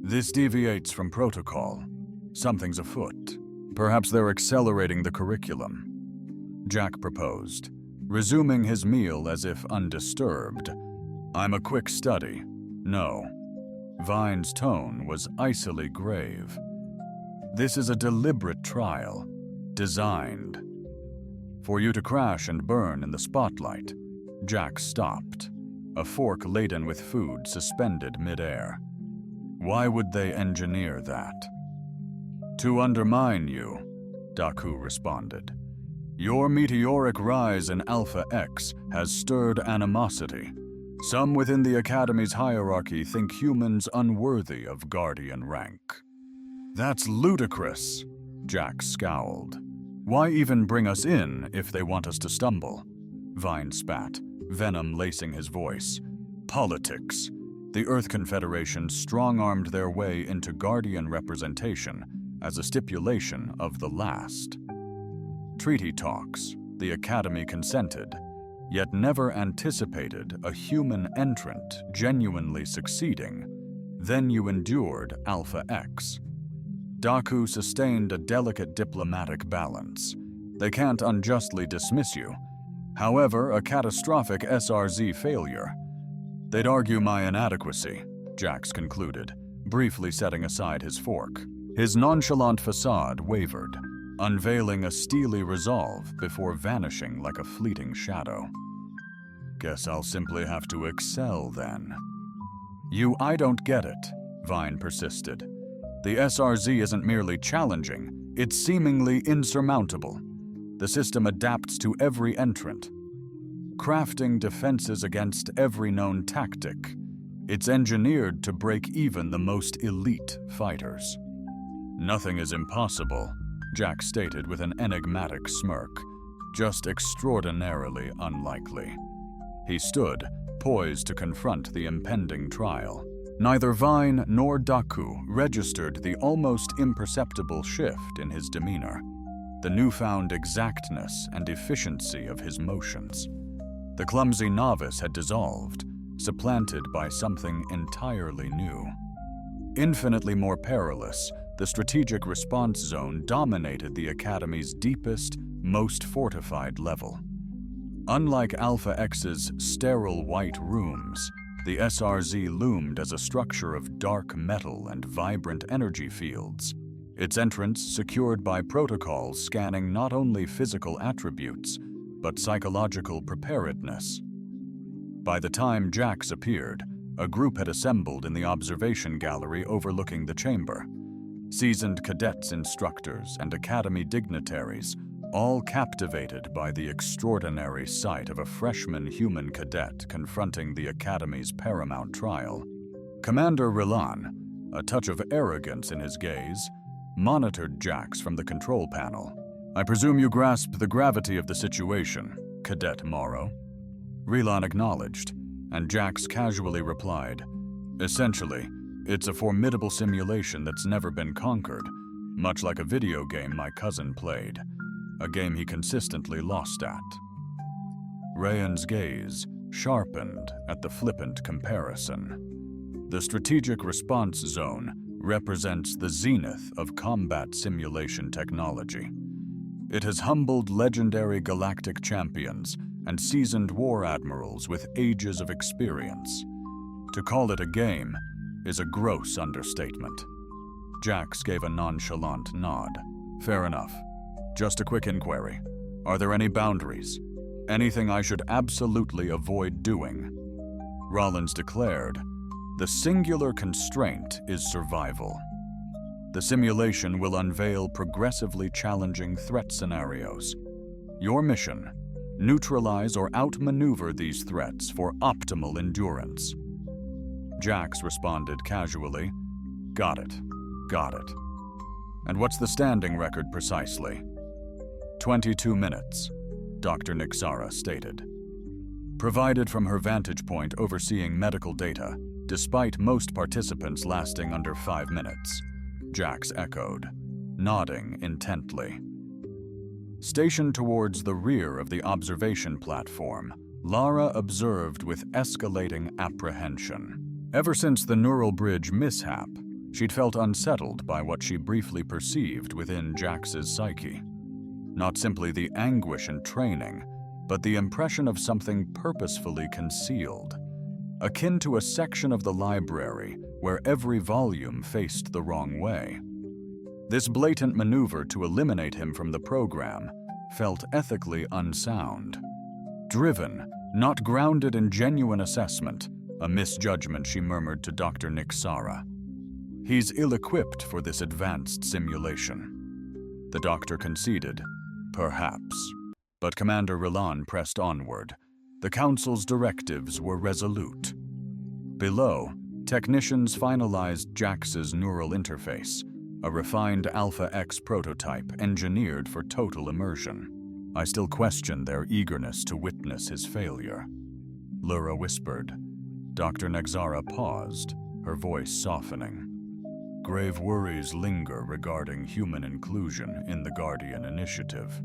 "This deviates from protocol. Something's afoot. Perhaps they're accelerating the curriculum." Jack proposed, resuming his meal as if undisturbed. "I'm a quick study. No." Vine's tone was icily grave. "This is a deliberate trial, designed for you to crash and burn in the spotlight." Jack stopped, a fork laden with food suspended midair. "Why would they engineer that?" "To undermine you," Daku responded. "Your meteoric rise in Alpha X has stirred animosity. Some within the Academy's hierarchy think humans unworthy of Guardian rank." "That's ludicrous," Jack scowled. "Why even bring us in if they want us to stumble?" Vine spat, venom lacing his voice. "Politics. The Earth Confederation strong-armed their way into Guardian representation as a stipulation of the last. Treaty talks, the Academy consented, yet never anticipated a human entrant genuinely succeeding. Then you endured Alpha X." Daku sustained a delicate diplomatic balance. "They can't unjustly dismiss you. However, a catastrophic SRZ failure. They'd argue my inadequacy," Jax concluded, briefly setting aside his fork. His nonchalant facade wavered, unveiling a steely resolve before vanishing like a fleeting shadow. "Guess I'll simply have to excel then." I don't get it, Vine persisted. The SRZ isn't merely challenging, it's seemingly insurmountable. The system adapts to every entrant, crafting defenses against every known tactic. It's engineered to break even the most elite fighters. Nothing is impossible, Jack stated with an enigmatic smirk, just extraordinarily unlikely. He stood, poised to confront the impending trial. Neither Vine nor Daku registered the almost imperceptible shift in his demeanor, the newfound exactness and efficiency of his motions. The clumsy novice had dissolved, supplanted by something entirely new. Infinitely more perilous, the strategic response zone dominated the Academy's deepest, most fortified level. Unlike Alpha X's sterile white rooms, the SRZ loomed as a structure of dark metal and vibrant energy fields, its entrance secured by protocols scanning not only physical attributes, but psychological preparedness. By the time Jax appeared, a group had assembled in the observation gallery overlooking the chamber. Seasoned cadets, instructors, and academy dignitaries, all captivated by the extraordinary sight of a freshman human cadet confronting the Academy's paramount trial. Commander Rilan, a touch of arrogance in his gaze, monitored Jax from the control panel. "I presume you grasp the gravity of the situation, Cadet Morrow." Rilan acknowledged, and Jax casually replied, "Essentially, it's a formidable simulation that's never been conquered, much like a video game my cousin played, a game he consistently lost at." Rayan's gaze sharpened at the flippant comparison. The strategic response zone represents the zenith of combat simulation technology. It has humbled legendary galactic champions and seasoned war admirals with ages of experience. To call it a game is a gross understatement. Jax gave a nonchalant nod. "Fair enough. Just a quick inquiry. Are there any boundaries? Anything I should absolutely avoid doing?" Rollins declared, "The singular constraint is survival. The simulation will unveil progressively challenging threat scenarios. Your mission: neutralize or outmaneuver these threats for optimal endurance." Jax responded casually, Got it. And what's the standing record precisely?" 22 minutes, Dr. Nixara stated. Provided from her vantage point overseeing medical data, despite most participants lasting under 5 minutes, Jax echoed, nodding intently. Stationed towards the rear of the observation platform, Lara observed with escalating apprehension. Ever since the neural bridge mishap, she'd felt unsettled by what she briefly perceived within Jax's psyche. Not simply the anguish and training, but the impression of something purposefully concealed, akin to a section of the library where every volume faced the wrong way. This blatant maneuver to eliminate him from the program felt ethically unsound. Driven, not grounded in genuine assessment, a misjudgment, she murmured to Dr. Nixara. "He's ill-equipped for this advanced simulation." The doctor conceded, "Perhaps." But Commander Rilan pressed onward. The Council's directives were resolute. Below, technicians finalized Jax's neural interface, a refined Alpha X prototype engineered for total immersion. "I still question their eagerness to witness his failure," Lura whispered. Dr. Nexara paused, her voice softening. "Grave worries linger regarding human inclusion in the Guardian Initiative.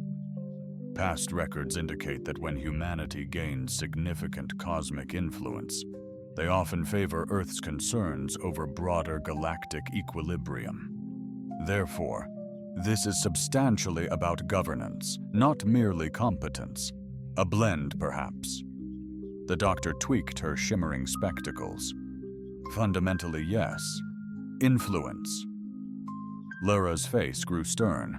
Past records indicate that when humanity gains significant cosmic influence, they often favor Earth's concerns over broader galactic equilibrium. Therefore, this is substantially about governance, not merely competence. A blend, perhaps." The doctor tweaked her shimmering spectacles. "Fundamentally, yes. Influence." Lura's face grew stern.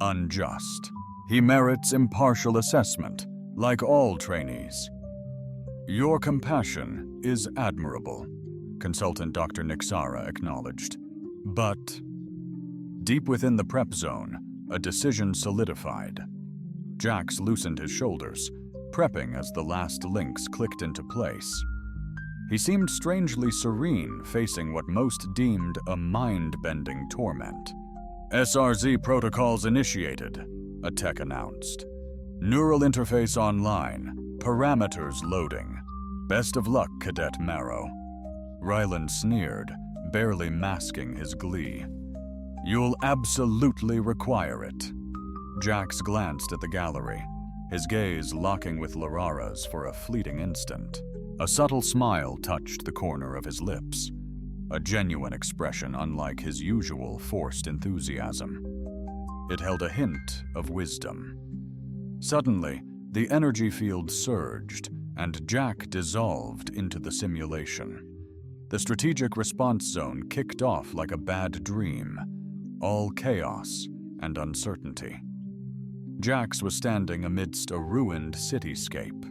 "Unjust. He merits impartial assessment, like all trainees." "Your compassion is admirable," Consultant Dr. Nixara acknowledged. But deep within the prep zone, a decision solidified. Jax loosened his shoulders, prepping as the last links clicked into place. He seemed strangely serene, facing what most deemed a mind-bending torment. SRZ protocols initiated, a tech announced. Neural interface online, parameters loading. Best of luck, Cadet Marrow. Ryland sneered, barely masking his glee. You'll absolutely require it. Jax glanced at the gallery, his gaze locking with Larara's for a fleeting instant. A subtle smile touched the corner of his lips, a genuine expression unlike his usual forced enthusiasm. It held a hint of wisdom. Suddenly, the energy field surged, and Jack dissolved into the simulation. The strategic response zone kicked off like a bad dream, all chaos and uncertainty. Jax was standing amidst a ruined cityscape.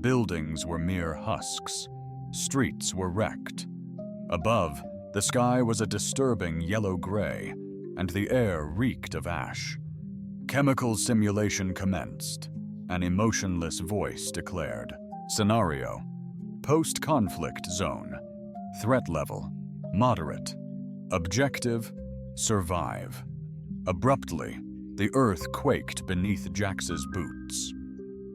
Buildings were mere husks. Streets were wrecked. Above, the sky was a disturbing yellow-gray, and the air reeked of ash. Chemical simulation commenced. An emotionless voice declared, Scenario: Post-conflict zone. Threat level: Moderate. Objective: Survive. Abruptly, the earth quaked beneath Jax's boots.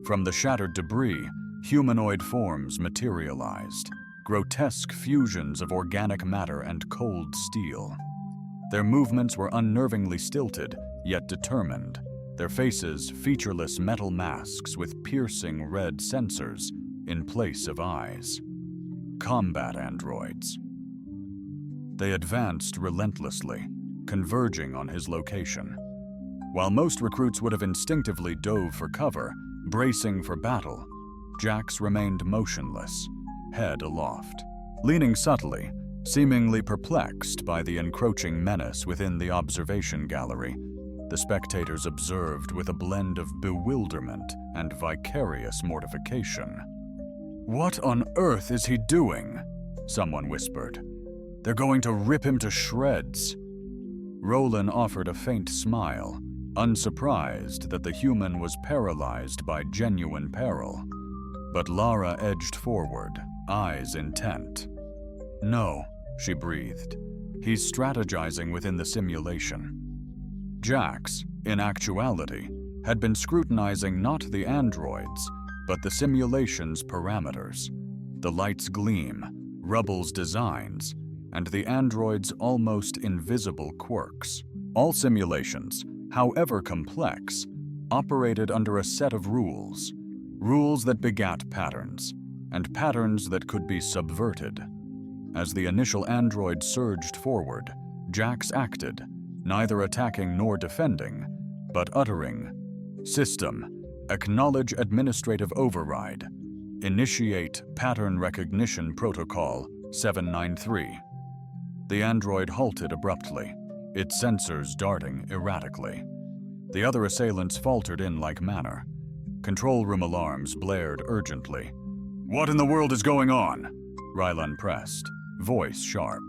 From the shattered debris, humanoid forms materialized, grotesque fusions of organic matter and cold steel. Their movements were unnervingly stilted, yet determined, their faces featureless metal masks with piercing red sensors in place of eyes. Combat androids. They advanced relentlessly, converging on his location. While most recruits would have instinctively dove for cover, bracing for battle, Jax remained motionless, head aloft. Leaning subtly, seemingly perplexed by the encroaching menace within the observation gallery, the spectators observed with a blend of bewilderment and vicarious mortification. "What on earth is he doing?" someone whispered. "They're going to rip him to shreds." Roland offered a faint smile, unsurprised that the human was paralyzed by genuine peril. But Lara edged forward, eyes intent. "No," she breathed. "He's strategizing within the simulation." Jax, in actuality, had been scrutinizing not the androids, but the simulation's parameters. The light's gleam, rubble's designs, and the android's almost invisible quirks. All simulations, however complex, operated under a set of rules. Rules that begat patterns, and patterns that could be subverted. As the initial android surged forward, Jax acted, neither attacking nor defending, but uttering, "System, acknowledge administrative override. Initiate pattern recognition protocol 793. The android halted abruptly, its sensors darting erratically. The other assailants faltered in like manner. Control room alarms blared urgently. "What in the world is going on?" Rylan pressed, voice sharp.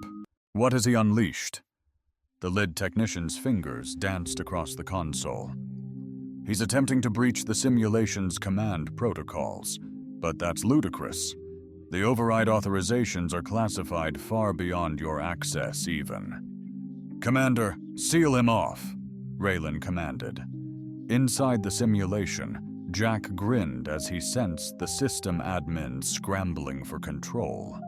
"What has he unleashed?" The lid technician's fingers danced across the console. "He's attempting to breach the simulation's command protocols, but that's ludicrous. The override authorizations are classified far beyond your access even." "Commander, seal him off," Raylan commanded. Inside the simulation, Jack grinned as he sensed the system admin scrambling for control.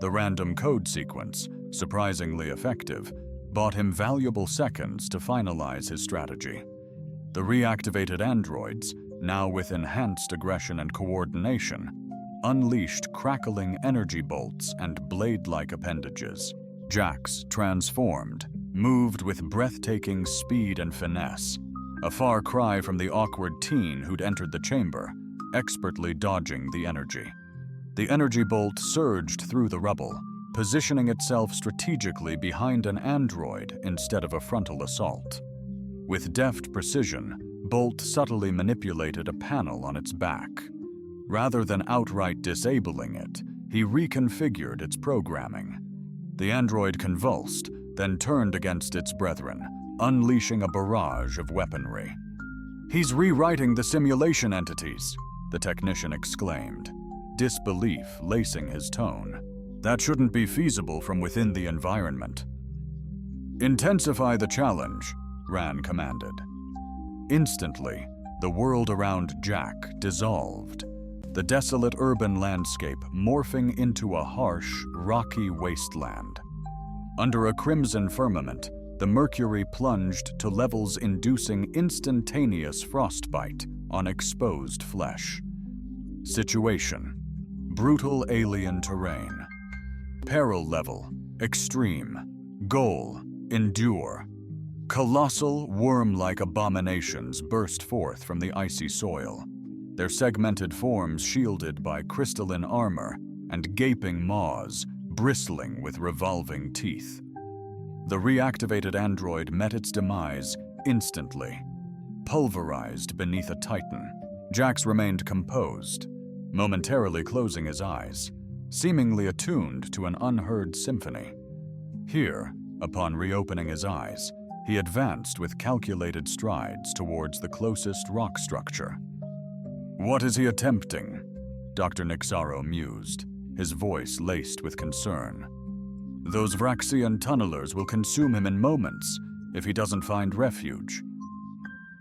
The random code sequence, surprisingly effective, bought him valuable seconds to finalize his strategy. The reactivated androids, now with enhanced aggression and coordination, unleashed crackling energy bolts and blade-like appendages. Jax, transformed, moved with breathtaking speed and finesse, a far cry from the awkward teen who'd entered the chamber, expertly dodging the energy. The energy bolt surged through the rubble, positioning itself strategically behind an android instead of a frontal assault. With deft precision, Bolt subtly manipulated a panel on its back. Rather than outright disabling it, he reconfigured its programming. The android convulsed, then turned against its brethren, unleashing a barrage of weaponry. "He's rewriting the simulation entities," the technician exclaimed, disbelief lacing his tone. "That shouldn't be feasible from within the environment." "Intensify the challenge," Rand commanded. Instantly, the world around Jack dissolved, the desolate urban landscape morphing into a harsh, rocky wasteland. Under a crimson firmament, the mercury plunged to levels inducing instantaneous frostbite on exposed flesh. Situation: brutal alien terrain. Peril level: extreme. Goal: endure. Colossal, worm-like abominations burst forth from the icy soil, their segmented forms shielded by crystalline armor and gaping maws bristling with revolving teeth. The reactivated android met its demise instantly, pulverized beneath a titan. Jax remained composed, momentarily closing his eyes, seemingly attuned to an unheard symphony. Here, upon reopening his eyes, he advanced with calculated strides towards the closest rock structure. "What is he attempting?" Dr. Nixaro mused, his voice laced with concern. "Those Vraxian tunnelers will consume him in moments if he doesn't find refuge."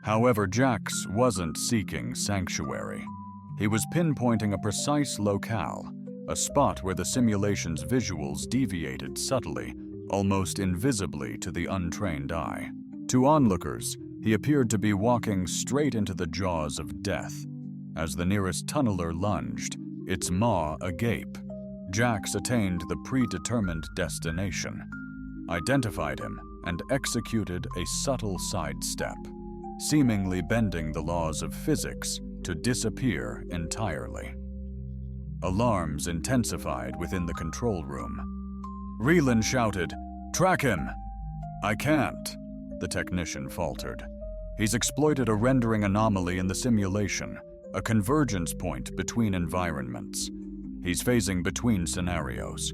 However, Jax wasn't seeking sanctuary. He was pinpointing a precise locale, a spot where the simulation's visuals deviated subtly, almost invisibly to the untrained eye. To onlookers, he appeared to be walking straight into the jaws of death. As the nearest tunneler lunged, its maw agape, Jax attained the predetermined destination, identified him, and executed a subtle sidestep, seemingly bending the laws of physics to disappear entirely. Alarms intensified within the control room. Reland shouted, "Track him!" "I can't," the technician faltered. "He's exploited a rendering anomaly in the simulation, a convergence point between environments. He's phasing between scenarios."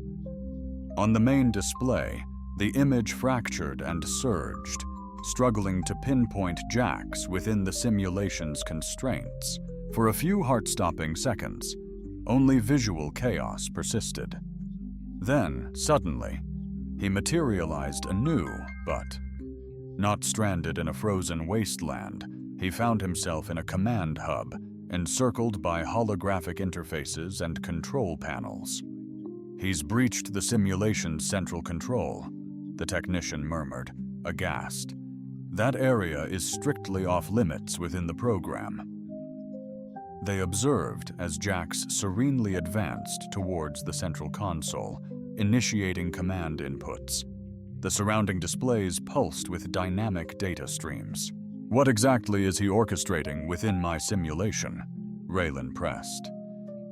On the main display, the image fractured and surged, struggling to pinpoint Jax within the simulation's constraints. For a few heart-stopping seconds, only visual chaos persisted. Then, suddenly, he materialized anew, but, not stranded in a frozen wasteland, he found himself in a command hub, encircled by holographic interfaces and control panels. "He's breached the simulation's central control," the technician murmured, aghast. "That area is strictly off-limits within the program." They observed as Jax serenely advanced towards the central console, initiating command inputs. The surrounding displays pulsed with dynamic data streams. "What exactly is he orchestrating within my simulation?" Raylan pressed.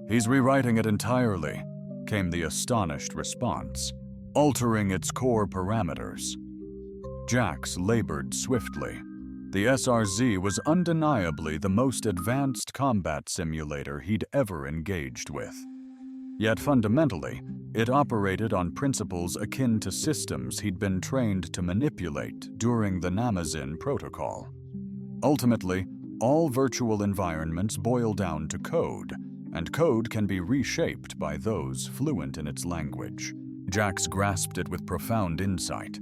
"He's rewriting it entirely," came the astonished response, "altering its core parameters." Jax labored swiftly. The SRZ was undeniably the most advanced combat simulator he'd ever engaged with. Yet fundamentally, it operated on principles akin to systems he'd been trained to manipulate during the Namazin protocol. Ultimately, all virtual environments boil down to code, and code can be reshaped by those fluent in its language. Jax grasped it with profound insight.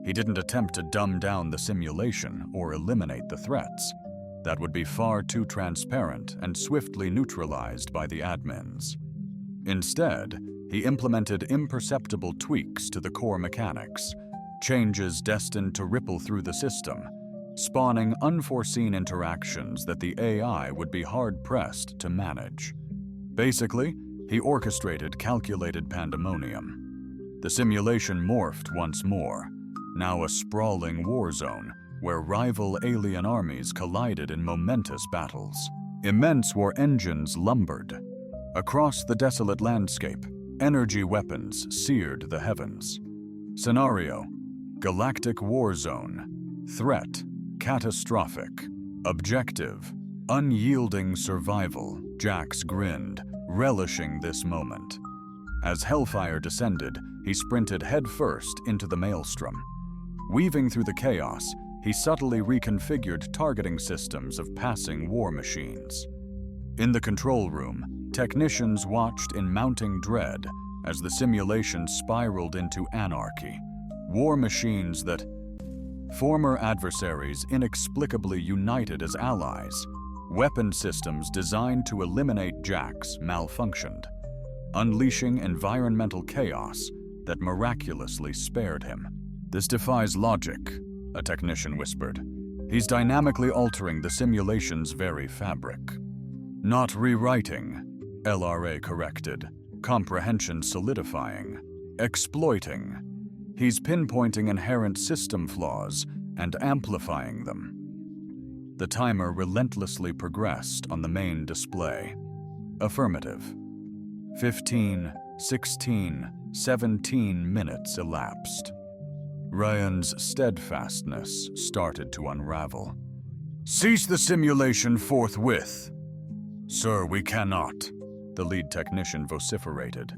He didn't attempt to dumb down the simulation or eliminate the threats. That would be far too transparent and swiftly neutralized by the admins. Instead, he implemented imperceptible tweaks to the core mechanics, changes destined to ripple through the system, spawning unforeseen interactions that the AI would be hard-pressed to manage. Basically, he orchestrated calculated pandemonium. The simulation morphed once more, now a sprawling war zone where rival alien armies collided in momentous battles. Immense war engines lumbered. Across the desolate landscape, energy weapons seared the heavens. Scenario: galactic war zone. Threat: catastrophic. Objective: unyielding survival. Jax grinned, relishing this moment. As hellfire descended, he sprinted headfirst into the maelstrom. Weaving through the chaos, he subtly reconfigured targeting systems of passing war machines. In the control room, technicians watched in mounting dread as the simulation spiraled into anarchy. War machines that former adversaries inexplicably united as allies. Weapon systems designed to eliminate Jax malfunctioned, unleashing environmental chaos that miraculously spared him. "This defies logic," a technician whispered. "He's dynamically altering the simulation's very fabric." "Not rewriting," LRA corrected, comprehension solidifying. "Exploiting. He's pinpointing inherent system flaws and amplifying them." The timer relentlessly progressed on the main display. Affirmative. 15, 16, 17 minutes elapsed. Ryan's steadfastness started to unravel. "Cease the simulation forthwith." "Sir, we cannot," the lead technician vociferated.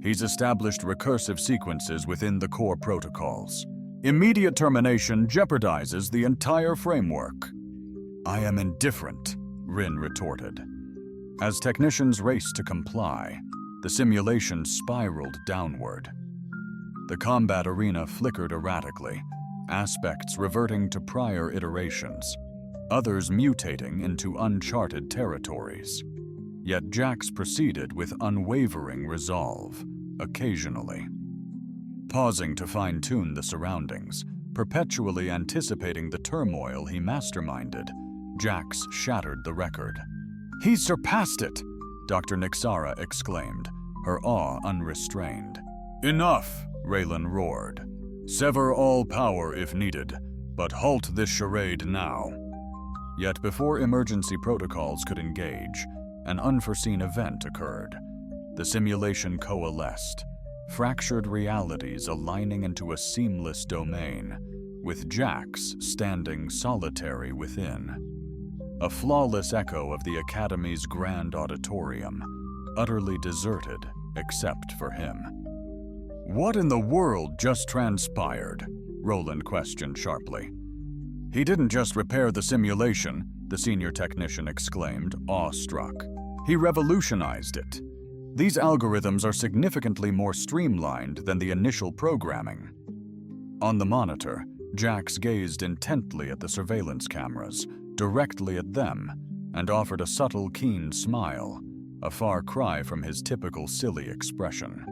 "He's established recursive sequences within the core protocols. Immediate termination jeopardizes the entire framework." "I am indifferent," Rin retorted. As technicians raced to comply, the simulation spiraled downward. The combat arena flickered erratically, aspects reverting to prior iterations, others mutating into uncharted territories. Yet Jax proceeded with unwavering resolve, occasionally pausing to fine-tune the surroundings, perpetually anticipating the turmoil he masterminded. Jax shattered the record. "He's surpassed it!" Dr. Nixara exclaimed, her awe unrestrained. "Enough!" Raylan roared. "Sever all power if needed, but halt this charade now." Yet before emergency protocols could engage, an unforeseen event occurred. The simulation coalesced, fractured realities aligning into a seamless domain, with Jax standing solitary within. A flawless echo of the Academy's grand auditorium, utterly deserted except for him. "What in the world just transpired?" Roland questioned sharply. "He didn't just repair the simulation," the senior technician exclaimed, awestruck. "He revolutionized it. These algorithms are significantly more streamlined than the initial programming." On the monitor, Jax gazed intently at the surveillance cameras, directly at them, and offered a subtle, keen smile, a far cry from his typical silly expression.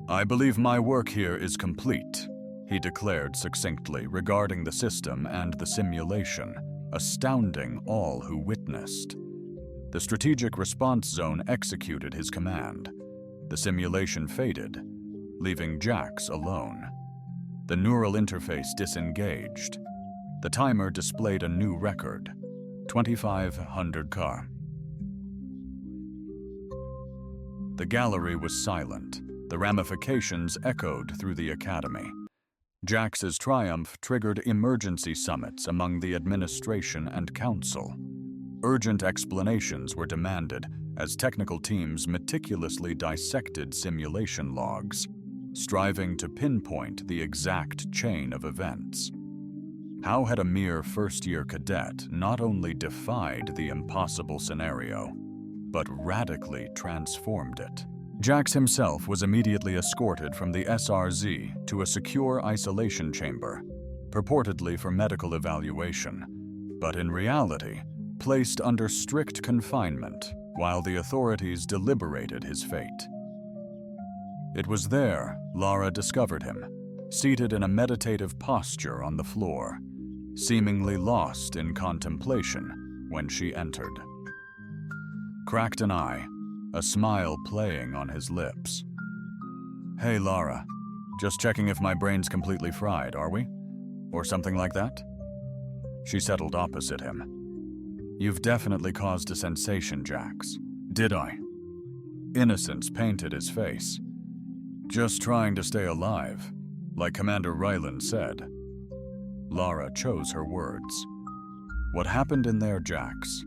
"I believe my work here is complete," he declared succinctly, regarding the system and the simulation, astounding all who witnessed. The strategic response zone executed his command. The simulation faded, leaving Jax alone. The neural interface disengaged. The timer displayed a new record, 2,500 Ka. The gallery was silent. The ramifications echoed through the Academy. Jax's triumph triggered emergency summits among the administration and council. Urgent explanations were demanded as technical teams meticulously dissected simulation logs, striving to pinpoint the exact chain of events. How had a mere first-year cadet not only defied the impossible scenario, but radically transformed it? Jax himself was immediately escorted from the SRZ to a secure isolation chamber, purportedly for medical evaluation, but in reality, placed under strict confinement while the authorities deliberated his fate. It was there Lara discovered him, seated in a meditative posture on the floor, seemingly lost in contemplation when she entered. Cracked an eye, a smile playing on his lips. "Hey, Lara. Just checking if my brain's completely fried, are we? Or something like that?" She settled opposite him. "You've definitely caused a sensation, Jax." "Did I?" Innocence painted his face. "Just trying to stay alive, like Commander Ryland said." Lara chose her words. What happened in there, Jax,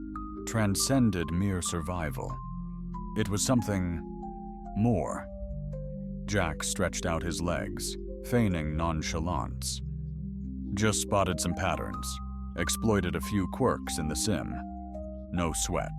transcended mere survival. It was something more. Jack stretched out his legs, feigning nonchalance. Just spotted some patterns. Exploited a few quirks in the sim. No sweat.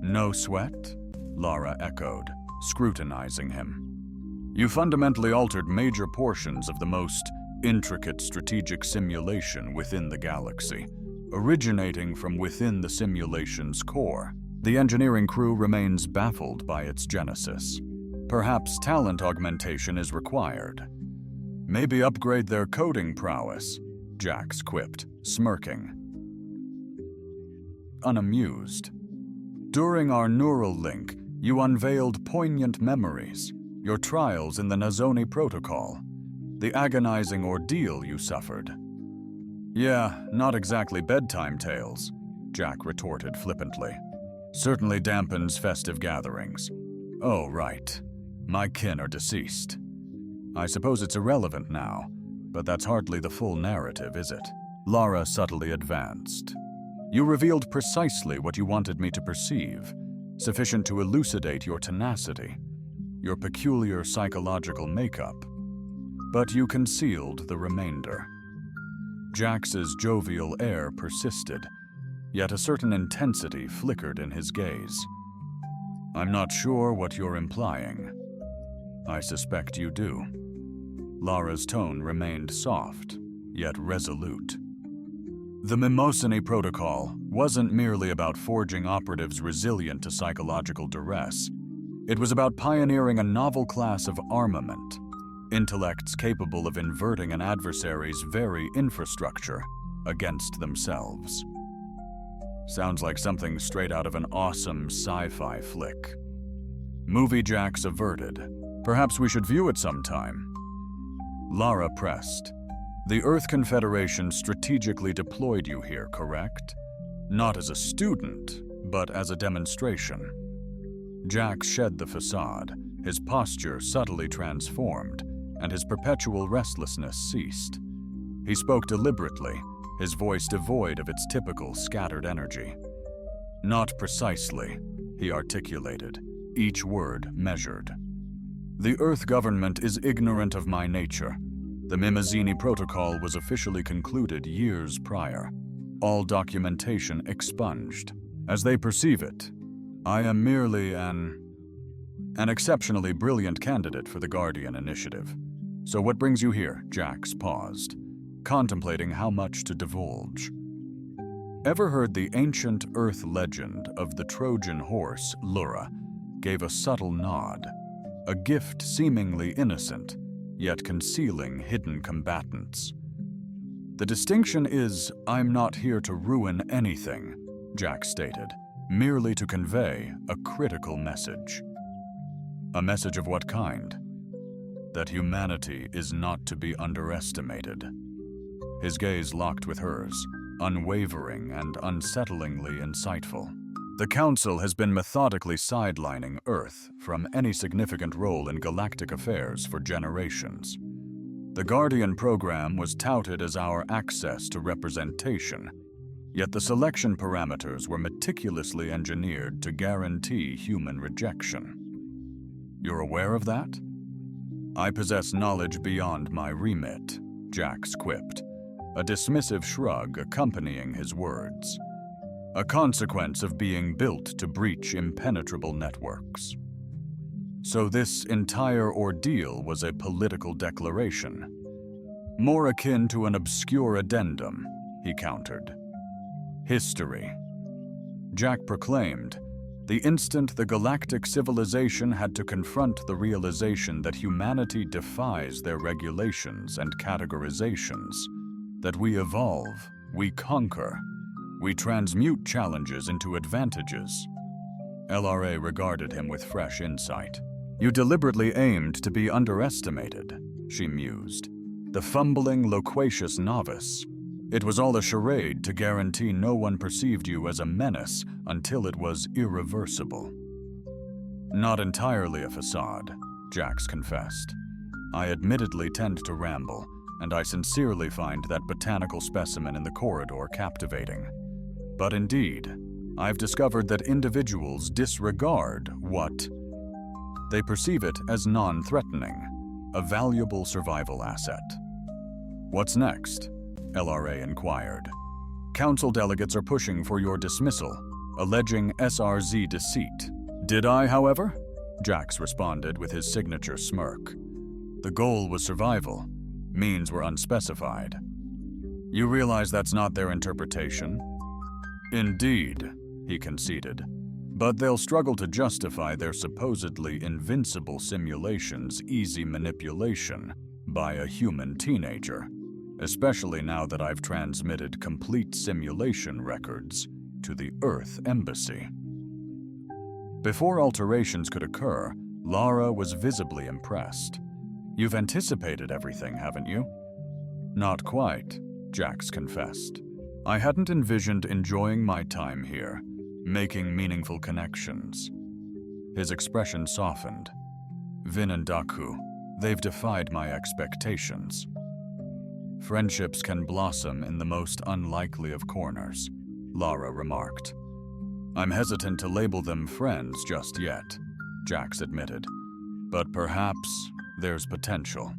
No sweat? Lara echoed, scrutinizing him. You fundamentally altered major portions of the most intricate strategic simulation within the galaxy, originating from within the simulation's core. The engineering crew remains baffled by its genesis. Perhaps talent augmentation is required. Maybe upgrade their coding prowess, Jax quipped, smirking. Unamused. During our neural link, you unveiled poignant memories, your trials in the Nazoni Protocol, the agonizing ordeal you suffered. Yeah, not exactly bedtime tales, Jack retorted flippantly. Certainly dampens festive gatherings. Oh, right. My kin are deceased. I suppose it's irrelevant now, but that's hardly the full narrative, is it? Lara subtly advanced. You revealed precisely what you wanted me to perceive, sufficient to elucidate your tenacity, your peculiar psychological makeup. But you concealed the remainder. Jax's jovial air persisted, yet a certain intensity flickered in his gaze. I'm not sure what you're implying. I suspect you do. Lara's tone remained soft, yet resolute. The Mimosini Protocol wasn't merely about forging operatives resilient to psychological duress. It was about pioneering a novel class of armament, intellects capable of inverting an adversary's very infrastructure against themselves. Sounds like something straight out of an awesome sci-fi flick. Movie Jax averted. Perhaps we should view it sometime. Lara pressed. The Earth Confederation strategically deployed you here, correct? Not as a student, but as a demonstration. Jax shed the facade, his posture subtly transformed, and his perpetual restlessness ceased. He spoke deliberately, his voice devoid of its typical scattered energy. Not precisely, he articulated, each word measured. The Earth government is ignorant of my nature. The Mimosini Protocol was officially concluded years prior, all documentation expunged. As they perceive it, I am merely an exceptionally brilliant candidate for the Guardian Initiative. So what brings you here? Jax paused, contemplating how much to divulge. Ever heard the ancient Earth legend of the Trojan horse, Lura? Gave a subtle nod, a gift seemingly innocent, yet concealing hidden combatants. The distinction is, I'm not here to ruin anything, Jax stated, merely to convey a critical message. A message of what kind? That humanity is not to be underestimated. His gaze locked with hers, unwavering and unsettlingly insightful. The Council has been methodically sidelining Earth from any significant role in galactic affairs for generations. The Guardian program was touted as our access to representation, yet the selection parameters were meticulously engineered to guarantee human rejection. You're aware of that? I possess knowledge beyond my remit, Jax quipped, a dismissive shrug accompanying his words. A consequence of being built to breach impenetrable networks. So this entire ordeal was a political declaration. More akin to an obscure addendum, he countered. History. Jack proclaimed, the instant the galactic civilization had to confront the realization that humanity defies their regulations and categorizations, that we evolve, we conquer, we transmute challenges into advantages. LRA regarded him with fresh insight. You deliberately aimed to be underestimated, she mused. The fumbling, loquacious novice. It was all a charade to guarantee no one perceived you as a menace until it was irreversible. Not entirely a facade, Jax confessed. I admittedly tend to ramble, and I sincerely find that botanical specimen in the corridor captivating. But indeed, I've discovered that individuals disregard what They perceive it as non-threatening, a valuable survival asset. "What's next?" LRA inquired. "Council delegates are pushing for your dismissal, alleging SRZ deceit." "Did I, however?" Jax responded with his signature smirk. "The goal was survival. Means were unspecified." "You realize that's not their interpretation?" "Indeed," he conceded. "But they'll struggle to justify their supposedly invincible simulation's easy manipulation by a human teenager, especially now that I've transmitted complete simulation records to the Earth Embassy." Before alterations could occur, Lara was visibly impressed. "You've anticipated everything, haven't you?" "Not quite," Jax confessed. "I hadn't envisioned enjoying my time here, making meaningful connections." His expression softened. "Vin and Daku, they've defied my expectations." "Friendships can blossom in the most unlikely of corners," Lara remarked. "I'm hesitant to label them friends just yet," Jax admitted. "But perhaps there's potential."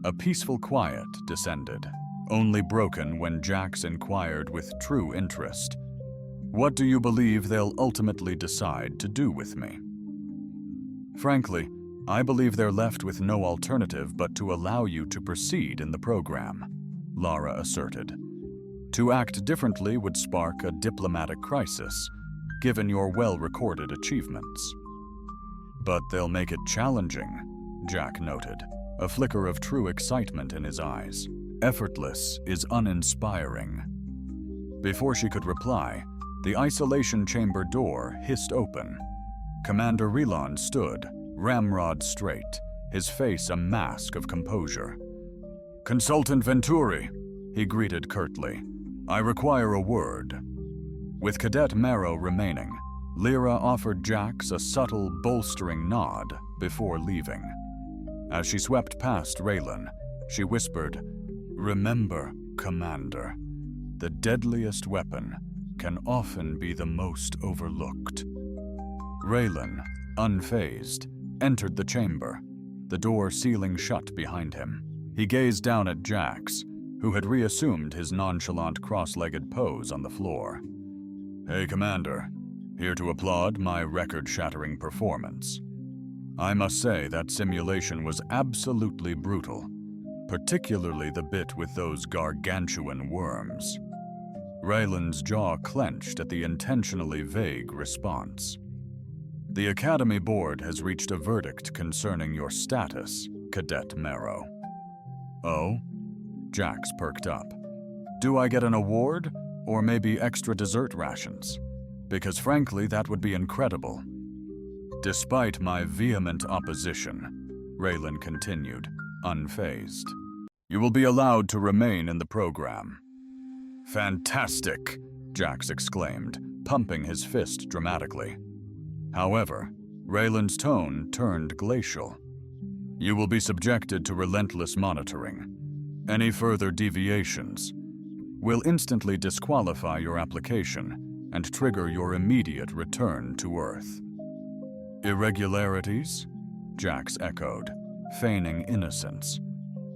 A peaceful quiet descended, only broken when Jax inquired with true interest, "What do you believe they'll ultimately decide to do with me?" "Frankly, I believe they're left with no alternative but to allow you to proceed in the program," Lara asserted. "To act differently would spark a diplomatic crisis, given your well-recorded achievements." "But they'll make it challenging," Jack noted, a flicker of true excitement in his eyes. "Effortless is uninspiring." Before she could reply, the isolation chamber door hissed open. Commander Relon stood, ramrod straight, his face a mask of composure. "Consultant Venturi," he greeted curtly, "I require a word." With Cadet Marrow remaining, Lyra offered Jax a subtle, bolstering nod before leaving. As she swept past Raylan, she whispered, "Remember, Commander, the deadliest weapon can often be the most overlooked." Raylan, unfazed, entered the chamber, the door sealing shut behind him. He gazed down at Jax, who had reassumed his nonchalant cross-legged pose on the floor. "Hey, Commander. Here to applaud my record-shattering performance. I must say that simulation was absolutely brutal, particularly the bit with those gargantuan worms." Raylan's jaw clenched at the intentionally vague response. "The Academy Board has reached a verdict concerning your status, Cadet Marrow." "Oh?" Jax perked up. "Do I get an award, or maybe extra dessert rations? Because frankly, that would be incredible." "Despite my vehement opposition," Raylan continued, unfazed, "you will be allowed to remain in the program." "Fantastic!" Jax exclaimed, pumping his fist dramatically. However, Raylan's tone turned glacial. "You will be subjected to relentless monitoring. Any further deviations will instantly disqualify your application and trigger your immediate return to Earth." "Irregularities?" Jax echoed, feigning innocence.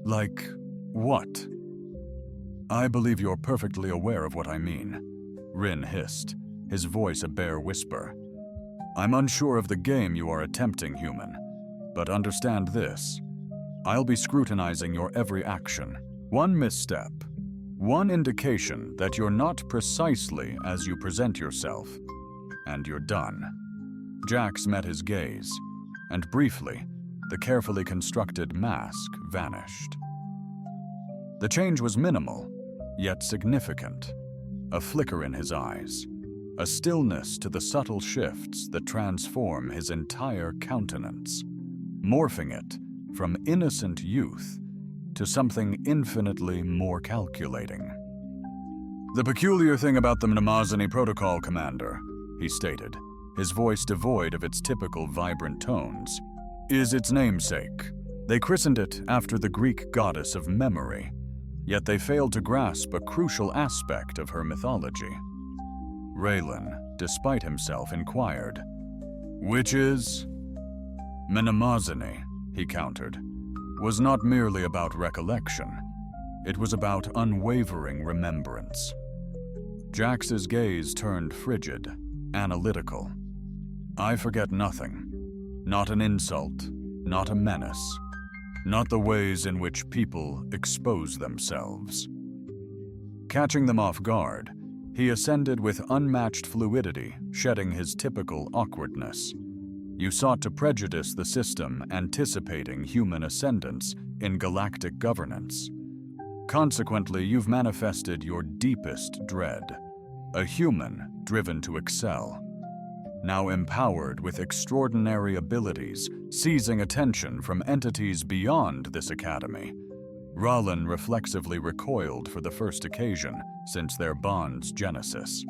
"Like what?" "I believe you're perfectly aware of what I mean," Rin hissed, his voice a bare whisper. "I'm unsure of the game you are attempting, human, but understand this. I'll be scrutinizing your every action. One misstep, one indication that you're not precisely as you present yourself, and you're done." Jax met his gaze, and briefly, the carefully constructed mask vanished. The change was minimal, yet significant. A flicker in his eyes, a stillness to the subtle shifts that transform his entire countenance, morphing it from innocent youth to something infinitely more calculating. "The peculiar thing about the Mnemazani Protocol, Commander," he stated, his voice devoid of its typical vibrant tones, "is its namesake. They christened it after the Greek goddess of memory, yet they failed to grasp a crucial aspect of her mythology." Raylan, despite himself, inquired, "Which is?" Mnemosyne, he countered, was not merely about recollection. It was about unwavering remembrance. Jax's gaze turned frigid, analytical. I forget nothing. Not an insult, not a menace, not the ways in which people expose themselves. Catching them off guard, he ascended with unmatched fluidity, shedding his typical awkwardness. You sought to prejudice the system, anticipating human ascendance in galactic governance. Consequently, you've manifested your deepest dread, a human driven to excel. Now empowered with extraordinary abilities, seizing attention from entities beyond this academy, Rollin reflexively recoiled for the first occasion since their bond's genesis.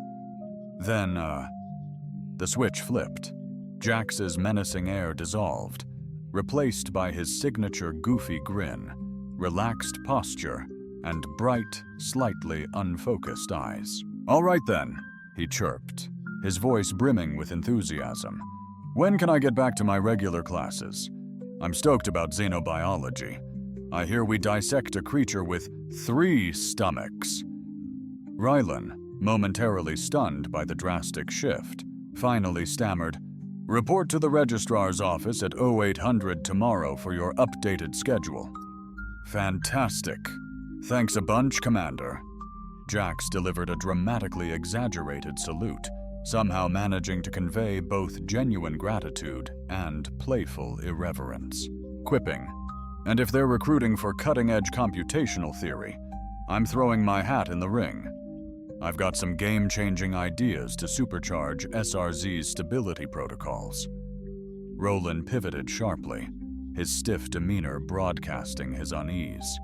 Then, the switch flipped. Jax's menacing air dissolved, replaced by his signature goofy grin, relaxed posture, and bright, slightly unfocused eyes. "All right then," he chirped, his voice brimming with enthusiasm. "When can I get back to my regular classes? I'm stoked about xenobiology. I hear we dissect a creature with 3 stomachs." Rylan, momentarily stunned by the drastic shift, finally stammered, "Report to the registrar's office at 0800 tomorrow for your updated schedule." "Fantastic. Thanks a bunch, Commander." Jax delivered a dramatically exaggerated salute, somehow managing to convey both genuine gratitude and playful irreverence, quipping, "And if they're recruiting for cutting-edge computational theory, I'm throwing my hat in the ring. I've got some game-changing ideas to supercharge SRZ's stability protocols." Roland pivoted sharply, his stiff demeanor broadcasting his unease.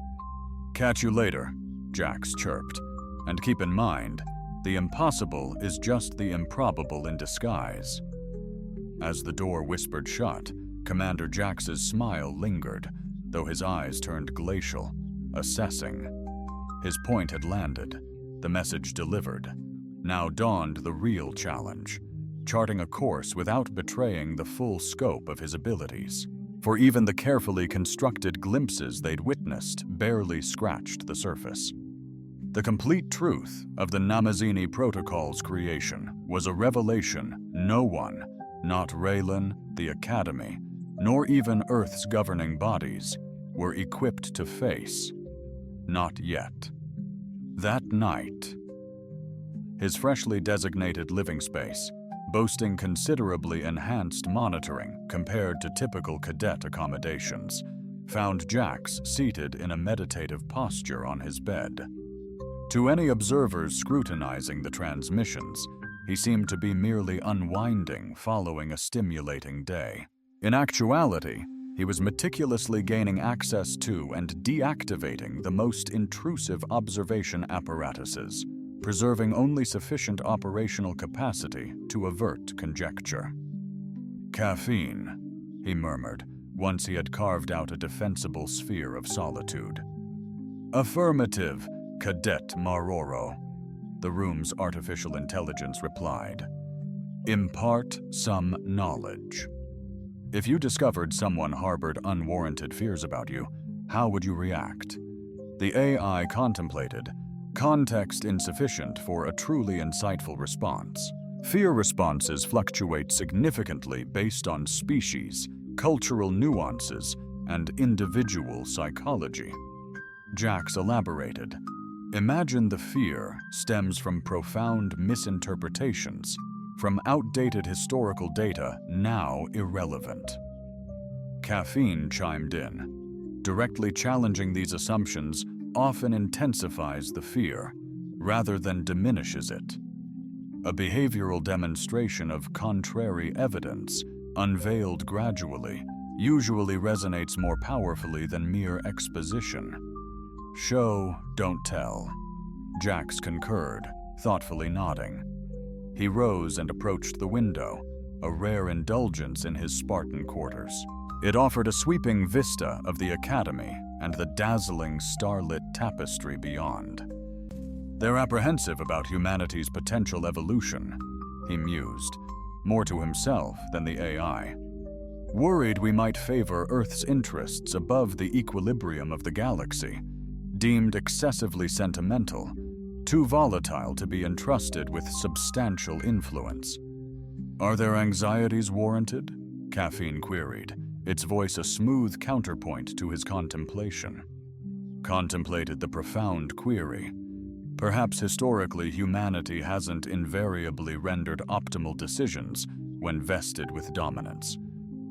"Catch you later," Jax chirped, "and keep in mind, the impossible is just the improbable in disguise." As the door whispered shut, Commander Jax's smile lingered, though his eyes turned glacial, assessing. His point had landed, the message delivered. Now dawned the real challenge, charting a course without betraying the full scope of his abilities. For even the carefully constructed glimpses they'd witnessed barely scratched the surface. The complete truth of the Mnemosyne Protocol's creation was a revelation no one, not Raylan, the Academy, nor even Earth's governing bodies, were equipped to face. Not yet. That night, his freshly designated living space, boasting considerably enhanced monitoring compared to typical cadet accommodations, found Jax seated in a meditative posture on his bed. To any observers scrutinizing the transmissions, he seemed to be merely unwinding following a stimulating day. In actuality, he was meticulously gaining access to and deactivating the most intrusive observation apparatuses, preserving only sufficient operational capacity to avert conjecture. "Caffeine," he murmured, once he had carved out a defensible sphere of solitude. "Affirmative, Cadet Maroro," the room's artificial intelligence replied. "Impart some knowledge. If you discovered someone harbored unwarranted fears about you, how would you react?" The AI contemplated, context insufficient for a truly insightful response. Fear responses fluctuate significantly based on species, cultural nuances, and individual psychology. Jax elaborated. Imagine the fear stems from profound misinterpretations, from outdated historical data now irrelevant. Caffeine chimed in. Directly challenging these assumptions often intensifies the fear, rather than diminishes it. A behavioral demonstration of contrary evidence, unveiled gradually, usually resonates more powerfully than mere exposition. "Show, don't tell," Jax concurred, thoughtfully nodding. He rose and approached the window, a rare indulgence in his Spartan quarters. It offered a sweeping vista of the Academy and the dazzling starlit tapestry beyond. "They're apprehensive about humanity's potential evolution," he mused, more to himself than the AI. Worried we might favor Earth's interests above the equilibrium of the galaxy, deemed excessively sentimental, too volatile to be entrusted with substantial influence. Are their anxieties warranted? Caffeine queried, its voice a smooth counterpoint to his contemplation. Contemplated the profound query. Perhaps historically humanity hasn't invariably rendered optimal decisions when vested with dominance.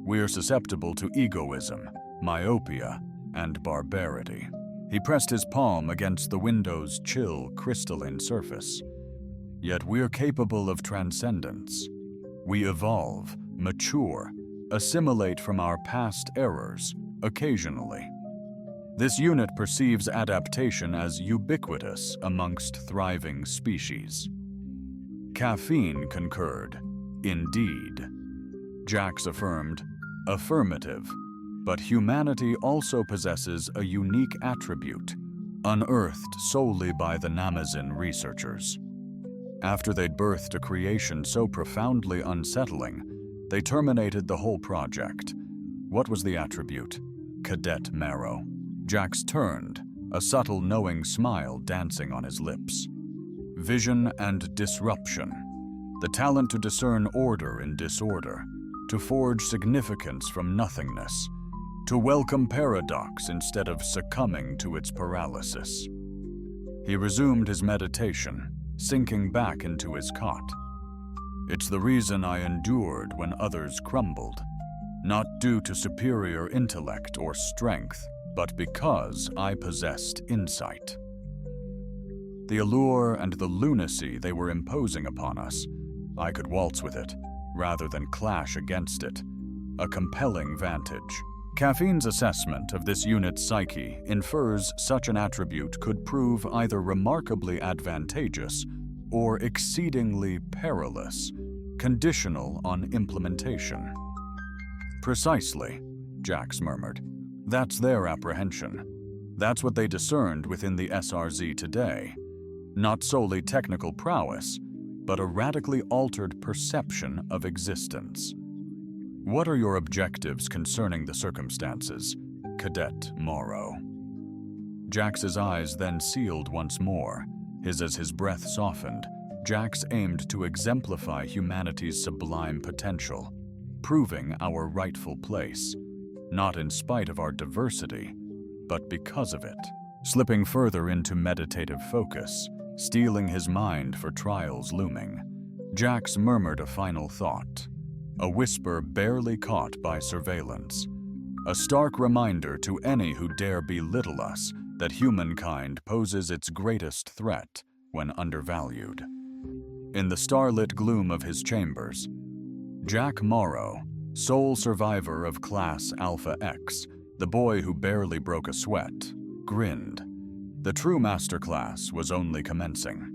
We're susceptible to egoism, myopia, and barbarity. He pressed his palm against the window's chill, crystalline surface. Yet we're capable of transcendence. We evolve, mature, assimilate from our past errors, occasionally. This unit perceives adaptation as ubiquitous amongst thriving species. Caffeine concurred. Indeed. Jax affirmed, affirmative, but humanity also possesses a unique attribute, unearthed solely by the Namazin researchers. After they'd birthed a creation so profoundly unsettling, they terminated the whole project. What was the attribute? Cadet Marrow. Jax turned, a subtle knowing smile dancing on his lips. Vision and disruption. The talent to discern order in disorder, to forge significance from nothingness, to welcome paradox instead of succumbing to its paralysis. He resumed his meditation, sinking back into his cot. It's the reason I endured when others crumbled, not due to superior intellect or strength, but because I possessed insight. The allure and the lunacy they were imposing upon us, I could waltz with it, rather than clash against it. A compelling vantage. Caffeine's assessment of this unit's psyche infers such an attribute could prove either remarkably advantageous or exceedingly perilous, conditional on implementation. Precisely, Jax murmured. That's their apprehension. That's what they discerned within the SRZ today. Not solely technical prowess, but a radically altered perception of existence. What are your objectives concerning the circumstances, Cadet Morrow? Jax's eyes then sealed once more. As his breath softened, Jax aimed to exemplify humanity's sublime potential, proving our rightful place, not in spite of our diversity, but because of it. Slipping further into meditative focus, steeling his mind for trials looming, Jax murmured a final thought, a whisper barely caught by surveillance, a stark reminder to any who dare belittle us that humankind poses its greatest threat when undervalued. In the starlit gloom of his chambers, Jack Morrow, sole survivor of Class Alpha X, the boy who barely broke a sweat, grinned. The true masterclass was only commencing.